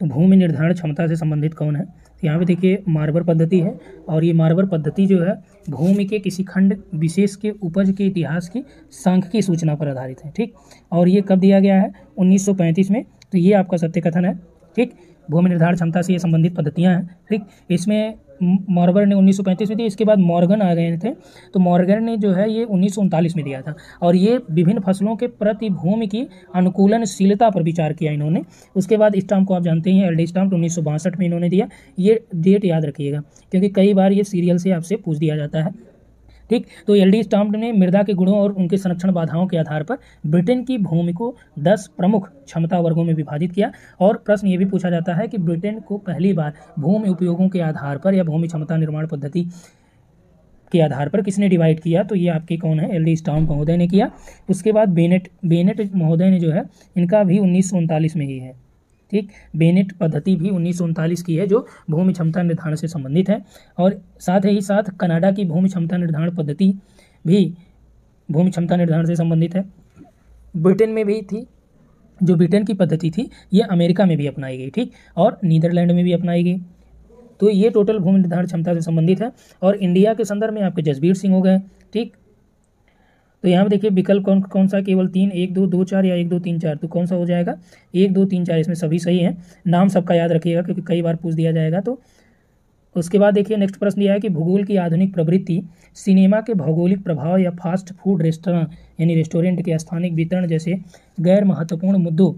तो भूमि निर्धारण क्षमता से संबंधित कौन है? तो यहाँ पे देखिए मार्बर पद्धति है, और ये मार्बर पद्धति जो है भूमि के किसी खंड विशेष के उपज के इतिहास की सांख्यिकी सूचना पर आधारित है, ठीक। और ये कब दिया गया है? 1935 में। तो ये आपका सत्य कथन है, ठीक। भूमि निर्धारण क्षमता से ये संबंधित पद्धतियाँ हैं, ठीक। इसमें मॉर्बर ने 1935 में दी, इसके बाद मॉर्गन आ गए थे। तो मॉर्गन ने जो है ये 1939 में दिया था, और ये विभिन्न फसलों के प्रति भूमि की अनुकूलनशीलता पर विचार किया इन्होंने। उसके बाद स्टाम्प को आप जानते हैं, एलडी स्टाम्प 1962 में इन्होंने दिया। ये डेट याद रखिएगा, क्योंकि कई बार ये सीरियल से आपसे पूछ दिया जाता है, ठीक। तो एलडी स्टाम्प ने मृदा के गुणों और उनके संरक्षण बाधाओं के आधार पर ब्रिटेन की भूमि को 10 प्रमुख क्षमता वर्गों में विभाजित किया। और प्रश्न ये भी पूछा जाता है कि ब्रिटेन को पहली बार भूमि उपयोगों के आधार पर या भूमि क्षमता निर्माण पद्धति के आधार पर किसने डिवाइड किया? तो ये आपके कौन है? एलडी स्टाम्प महोदय ने किया। उसके बाद बेनेट महोदय ने जो है, इनका भी 1939 में ही है, ठीक। बेनेट पद्धति भी 1939 की है, जो भूमि क्षमता निर्धारण से संबंधित है। और साथ ही साथ कनाडा की भूमि क्षमता निर्धारण पद्धति भी भूमि क्षमता निर्धारण से संबंधित है। ब्रिटेन में भी थी, जो ब्रिटेन की पद्धति थी ये अमेरिका में भी अपनाई गई, ठीक। और नीदरलैंड में भी अपनाई गई। तो ये टोटल भूमि निर्धारण क्षमता से संबंधित है। और इंडिया के संदर्भ में आपके जसबीर सिंह हो गए, ठीक। तो यहाँ पे देखिए विकल्प कौन सा? केवल 3, 1, 2, 2, 4 या 1, 2, 3, 4। तो कौन सा हो जाएगा? 1, 2, 3, 4, इसमें सभी सही हैं। नाम सबका याद रखिएगा, क्योंकि कई बार पूछ दिया जाएगा। तो उसके बाद देखिए नेक्स्ट प्रश्न दिया है कि भूगोल की आधुनिक प्रवृत्ति सिनेमा के भौगोलिक प्रभाव या फास्ट फूड रेस्टोरेंट यानी रेस्टोरेंट के स्थानिक वितरण जैसे गैर महत्वपूर्ण मुद्दों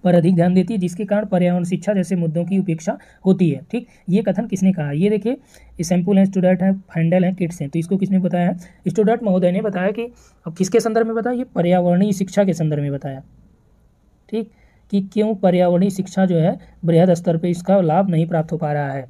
पर अधिक ध्यान देती है, जिसके कारण पर्यावरण शिक्षा जैसे मुद्दों की उपेक्षा होती है, ठीक। ये कथन किसने कहा? ये देखिए सैम्पुल है, स्टूडेंट है, फैंडल है, किट्स हैं। तो इसको किसने बताया है? स्टूडेंट महोदय ने बताया। कि अब किसके संदर्भ में बताया? ये पर्यावरणीय शिक्षा के संदर्भ में बताया, ठीक, कि क्यों पर्यावरणीय शिक्षा जो है बृहद स्तर पर इसका लाभ नहीं प्राप्त हो पा रहा है,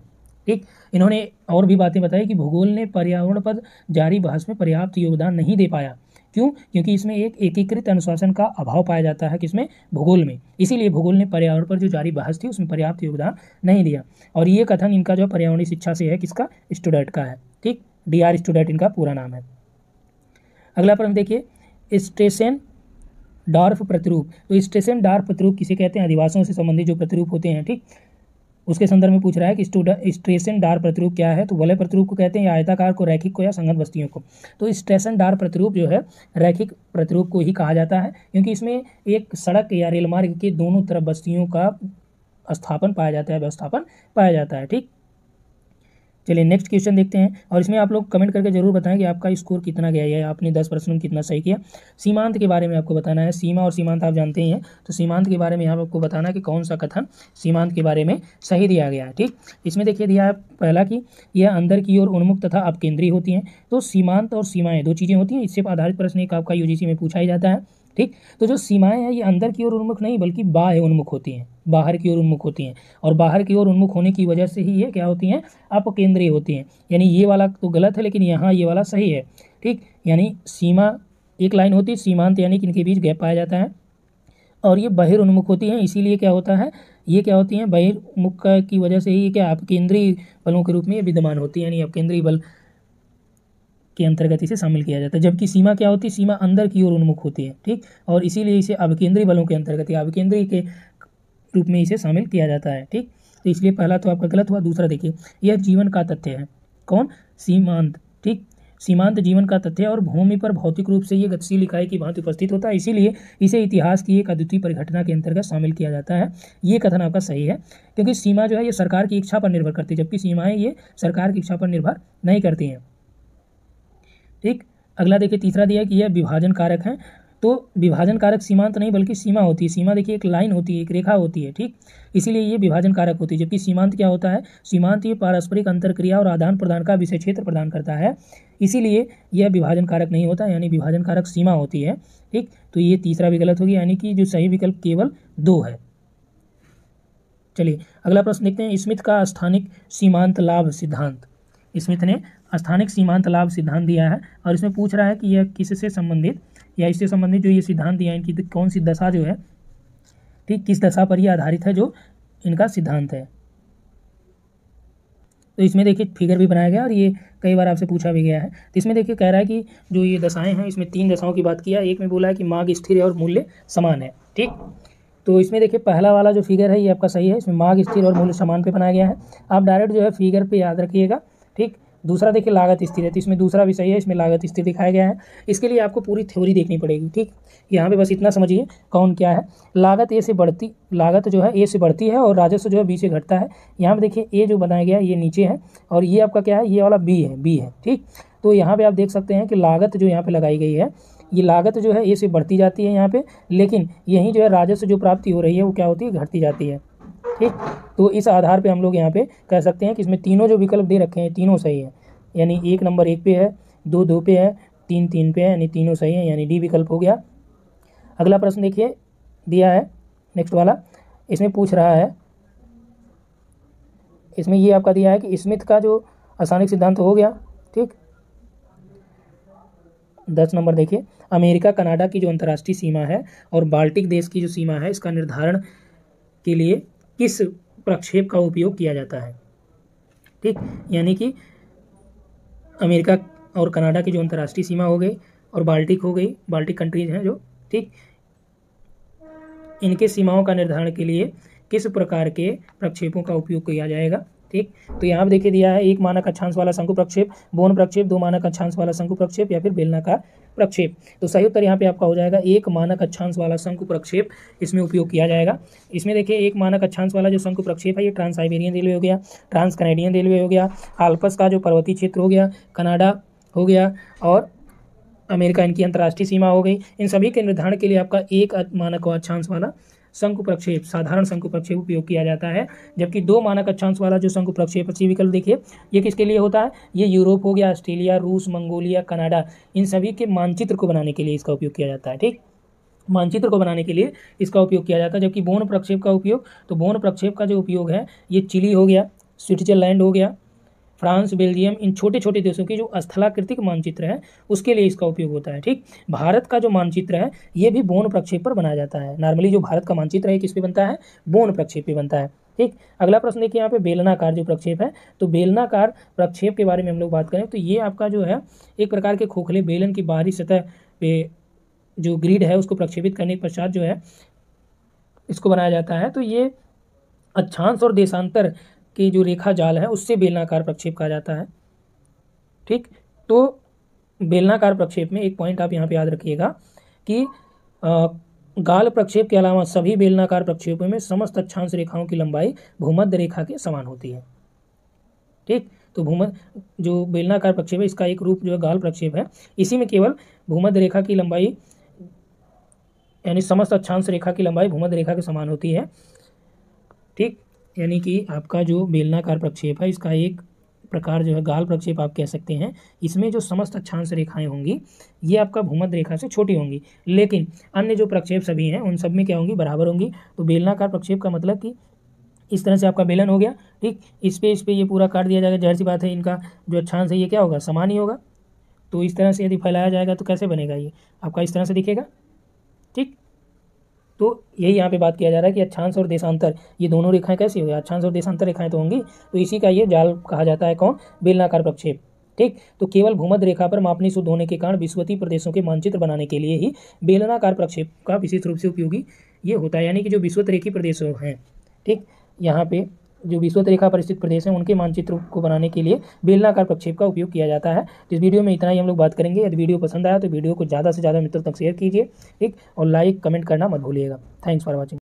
ठीक। इन्होंने और भी बातें बताई कि भूगोल ने पर्यावरण पर जारी बहस में पर्याप्त योगदान नहीं दे पाया। क्यों? क्योंकि इसमें एक एकीकृत अनुशासन का अभाव पाया जाता है, किसमें? भूगोल में। इसीलिए भूगोल ने पर्यावरण पर जो जारी बहस थी उसमें पर्याप्त योगदान नहीं दिया। और ये कथन इनका जो पर्यावरणीय शिक्षा से है, किसका? स्टूडेंट का है, ठीक। DR स्टूडेंट इनका पूरा नाम है। अगला प्रश्न देखिए स्टेशन डार्फ प्रतिरूप। तो स्टेशन डार्फ प्रतिरूप किसे कहते हैं? आदिवासियों से संबंधित जो प्रतिरूप होते हैं, ठीक, उसके संदर्भ में पूछ रहा है कि स्टेशन डार प्रतिरूप क्या है। तो वलय प्रतिरूप को कहते हैं, या आयताकार को, रैखिक को, या संगत बस्तियों को। तो स्टेशन डार प्रतिरूप जो है रैखिक प्रतिरूप को ही कहा जाता है, क्योंकि इसमें एक सड़क या रेल मार्ग के दोनों तरफ बस्तियों का स्थापन पाया जाता है, व्यवस्थापन पाया जाता है, ठीक। चलिए नेक्स्ट क्वेश्चन देखते हैं, और इसमें आप लोग कमेंट करके जरूर बताएं कि आपका स्कोर कितना गया है, आपने 10 प्रश्नों में कितना सही किया। सीमांत के बारे में आपको बताना है। सीमा और सीमांत आप जानते ही हैं, तो सीमांत के बारे में यहाँ आपको बताना है कि कौन सा कथन सीमांत के बारे में सही दिया गया है, ठीक। इसमें देखिए दिया है पहला कि यह अंदर की ओर उन्मुख तथा अपकेंद्रीय होती हैं। तो सीमांत और सीमाएं दो चीज़ें होती हैं। इससे आधारित प्रश्न एक आपका UGC में पूछा ही जाता है, ठीक। तो जो सीमाएं हैं ये अंदर की ओर उन्मुख नहीं बल्कि बाह्य उन्मुख होती हैं, बाहर की ओर उन्मुख होती हैं। और बाहर की ओर उन्मुख होने की वजह से ही ये क्या होती हैं? अपकेंद्रीय होती हैं। यानी ये वाला तो गलत है, लेकिन यहाँ ये वाला सही है, ठीक। यानी सीमा एक लाइन होती है, सीमांत यानी कि इनके बीच गैप पाया जाता है। और ये बहिर्मुख होती हैं, इसीलिए क्या होता है, ये क्या होती हैं, बहिर्मुख की वजह से ही क्या अपकेंद्रीय बलों के रूप में ये विद्यमान होती है, यानी अपकेंद्रीय बल के अंतर्गत इसे शामिल किया जाता है। जबकि सीमा क्या होती है, सीमा अंदर की ओर उन्मुख होती है, ठीक, और इसीलिए इसे अभिकेंद्रीय बलों के अंतर्गत या अभिकेंद्रीय के रूप में इसे शामिल किया जाता है, ठीक। तो इसलिए पहला तो आपका गलत हुआ। दूसरा देखिए, यह जीवन का तथ्य है, कौन, सीमांत, ठीक, सीमांत जीवन का तथ्य और भूमि पर भौतिक रूप से ये गतिशील इकाई की भांति उपस्थित होता है, इसीलिए इसे इतिहास की एक अद्वितीय परिघटना के अंतर्गत शामिल किया जाता है। ये कथन आपका सही है, क्योंकि सीमा जो है ये सरकार की इच्छा पर निर्भर करती है, जबकि सीमाएं ये सरकार की इच्छा पर निर्भर नहीं करती हैं, ठीक। अगला देखिए, तीसरा दिया है कि यह विभाजन कारक है। तो विभाजन कारक सीमांत नहीं बल्कि सीमा होती है। सीमा देखिए एक लाइन होती है, एक रेखा होती है, ठीक, इसीलिए ये विभाजन कारक होती है। जबकि सीमांत क्या होता है, सीमांत ये पारस्परिक अंतरक्रिया और आदान प्रदान का विषय क्षेत्र प्रदान करता है, इसीलिए यह विभाजन कारक नहीं होता, यानी विभाजन कारक सीमा होती है, ठीक। तो ये तीसरा भी गलत हो गया, यानी कि जो सही विकल्प केवल 2 है। चलिए अगला प्रश्न देखते हैं, स्मिथ का स्थानिक सीमांत लाभ सिद्धांत। स्मिथ ने स्थानिक सीमांत लाभ सिद्धांत दिया है और इसमें पूछ रहा है कि यह किससे संबंधित या इससे संबंधित जो ये सिद्धांत दिया है, इनकी कौन सी दशा जो है, ठीक, किस दशा पर यह आधारित है जो इनका सिद्धांत है। तो इसमें देखिए फिगर भी बनाया गया और ये कई बार आपसे पूछा भी गया है। तो इसमें देखिए कह रहा है कि जो ये दशाएं हैं, इसमें 3 दशाओं की बात किया। एक में बोला है कि मांग स्थिर है और मूल्य समान है, ठीक। तो इसमें देखिए पहला वाला जो फिगर है ये आपका सही है, इसमें मांग स्थिर और मूल्य समान पे बनाया गया है। आप डायरेक्ट जो है फिगर पे याद रखिएगा, ठीक। दूसरा देखिए लागत स्थिर है, तो इसमें दूसरा भी सही है, इसमें लागत स्थिर दिखाया गया है। इसके लिए आपको पूरी थ्योरी देखनी पड़ेगी, ठीक। यहाँ पे बस इतना समझिए कौन क्या है। लागत लागत जो है ए से बढ़ती है और राजस्व जो है बी से घटता है। यहाँ पे देखिए ए जो बनाया गया है ये नीचे है और ये आपका क्या है, ये वाला बी है, ठीक। तो यहाँ पे आप देख सकते हैं कि लागत जो यहाँ पे लगाई गई है, ये लागत जो है ए से बढ़ती जाती है यहाँ पे, लेकिन यहीं जो है राजस्व जो प्राप्ति हो रही है वो क्या होती है, घटती जाती है, ठीक। तो इस आधार पे हम लोग यहाँ पे कह सकते हैं कि इसमें तीनों जो विकल्प दे रखे हैं तीनों सही है, यानी 1 नंबर 1 पे है, 2 2 पे है, 3 3 पे है, यानी तीनों सही है, यानी डी विकल्प हो गया। अगला प्रश्न देखिए दिया है नेक्स्ट वाला, इसमें पूछ रहा है, इसमें ये आपका दिया है कि स्मिथ का जो स्थानिक सिद्धांत हो गया, ठीक। 10 नंबर देखिए, अमेरिका कनाडा की जो अंतर्राष्ट्रीय सीमा है और बाल्टिक देश की जो सीमा है, इसका निर्धारण के लिए किस प्रक्षेप का उपयोग किया जाता है, ठीक। यानी कि अमेरिका और कनाडा की जो अंतर्राष्ट्रीय सीमा हो गई और बाल्टिक हो गई, बाल्टिक कंट्रीज हैं जो, ठीक, इनके सीमाओं का निर्धारण के लिए किस प्रकार के प्रक्षेपों का उपयोग किया जाएगा, ठीक। तो यहाँ पे देखिए दिया है 1 मानक अक्षांश वाला शंकु प्रक्षेप, बोन प्रक्षेप, 2 मानक अक्षांश वाला शंकु प्रक्षेप या फिर बेलनाकार प्रक्षेप। तो सही उत्तर यहाँ पे आपका हो जाएगा 1 मानक अक्षांश वाला शंकु प्रक्षेप इसमें उपयोग किया जाएगा। इसमें देखिए 1 मानक अक्षांश वाला जो शंकु प्रक्षेप है ये ट्रांस साइबेरियन रेलवे हो गया, ट्रांस कैनेडियन रेलवे हो गया, आल्प्स का जो पर्वतीय क्षेत्र हो गया, कनाडा हो गया और अमेरिका इनकी अंतर्राष्ट्रीय सीमा हो गई। इन सभी के निर्धारण के लिए आपका 1 मानक अक्षांश वाला शंकु प्रक्षेप, साधारण शंकु प्रक्षेप उपयोग किया जाता है। जबकि 2 मानक अक्षांश वाला जो शंकु प्रक्षेप, सी विकल्प देखिए, ये किसके लिए होता है, ये यूरोप हो गया, ऑस्ट्रेलिया, रूस, मंगोलिया, कनाडा, इन सभी के मानचित्र को बनाने के लिए इसका उपयोग किया जाता है, ठीक। मानचित्र को बनाने के लिए इसका उपयोग किया जाता है। जबकि बोन प्रक्षेप का उपयोग, तो बोन प्रक्षेप का जो उपयोग है ये चिली हो गया, स्विट्जरलैंड हो गया, फ्रांस, बेल्जियम, इन छोटे छोटे देशों की जो स्थलाकृतिक मानचित्र है उसके लिए इसका उपयोग होता है, ठीक। भारत का जो मानचित्र है ये भी बोन प्रक्षेप पर बनाया जाता है। नॉर्मली जो भारत का मानचित्र है किस पे बनता है, बोन प्रक्षेप पे बनता है, ठीक। अगला प्रश्न देखिए यहाँ पे बेलनाकार जो प्रक्षेप है, तो बेलनाकार प्रक्षेप के बारे में हम लोग बात करें तो ये आपका जो है एक प्रकार के खोखले बेलन की बाहरी सतह पे जो ग्रिड है उसको प्रक्षेपित करने के पश्चात जो है इसको बनाया जाता है। तो ये अक्षांश और देशांतर की जो रेखा जाल है उससे बेलनाकार प्रक्षेप कहा जाता है, ठीक। तो बेलनाकार प्रक्षेप में एक पॉइंट आप यहाँ पे याद रखिएगा कि गाल प्रक्षेप के अलावा सभी बेलनाकार प्रक्षेपों में समस्त अक्षांश रेखाओं की लंबाई भूमध्य रेखा के समान होती है, ठीक। तो भूमध्य जो बेलनाकार प्रक्षेप है इसका एक रूप जो है गाल प्रक्षेप है, इसी में केवल भूमध्य रेखा की लंबाई यानी समस्त अक्षांश रेखा की लंबाई भूमध्य रेखा के समान होती है, ठीक। यानी कि आपका जो बेलनाकार प्रक्षेप है इसका एक प्रकार जो है गाल प्रक्षेप आप कह सकते हैं। इसमें जो समस्त अक्षांश रेखाएं होंगी ये आपका भूमध्य रेखा से छोटी होंगी, लेकिन अन्य जो प्रक्षेप सभी हैं उन सब में क्या होंगी, बराबर होंगी। तो बेलनाकार प्रक्षेप का मतलब कि इस तरह से आपका बेलन हो गया, ठीक। इस पे ये पूरा काट दिया जाएगा, जाहिर सी बात है इनका जो अक्षांश है ये क्या होगा, समान ही होगा। तो इस तरह से यदि फैलाया जाएगा तो कैसे बनेगा, ये आपका इस तरह से दिखेगा, ठीक। तो यही यहाँ पे बात किया जा रहा है कि अक्षांश और देशांतर ये दोनों रेखाएं कैसी हुई, अक्षांश और देशांतर रेखाएं तो होंगी, तो इसी का ये जाल कहा जाता है। कौन? बेलनाकार प्रक्षेप। ठीक, तो केवल भूमध्य रेखा पर मापनी शुद्ध होने के कारण विषुवतीय प्रदेशों के मानचित्र बनाने के लिए ही बेलनाकार प्रक्षेप का विशेष रूप से उपयोगी ये होता है। यानी कि जो विषुवत रेखीय प्रदेश हैं, ठीक, यहाँ पे जो विषुवत रेखा पर स्थित प्रदेश हैं उनके मानचित्र को बनाने के लिए बेलनाकार प्रक्षेप का उपयोग किया जाता है। तो इस वीडियो में इतना ही हम लोग बात करेंगे। यदि वीडियो पसंद आया तो वीडियो को ज़्यादा से ज़्यादा मित्रों तक शेयर कीजिए, ठीक, और लाइक कमेंट करना मत भूलिएगा। Thanks for watching.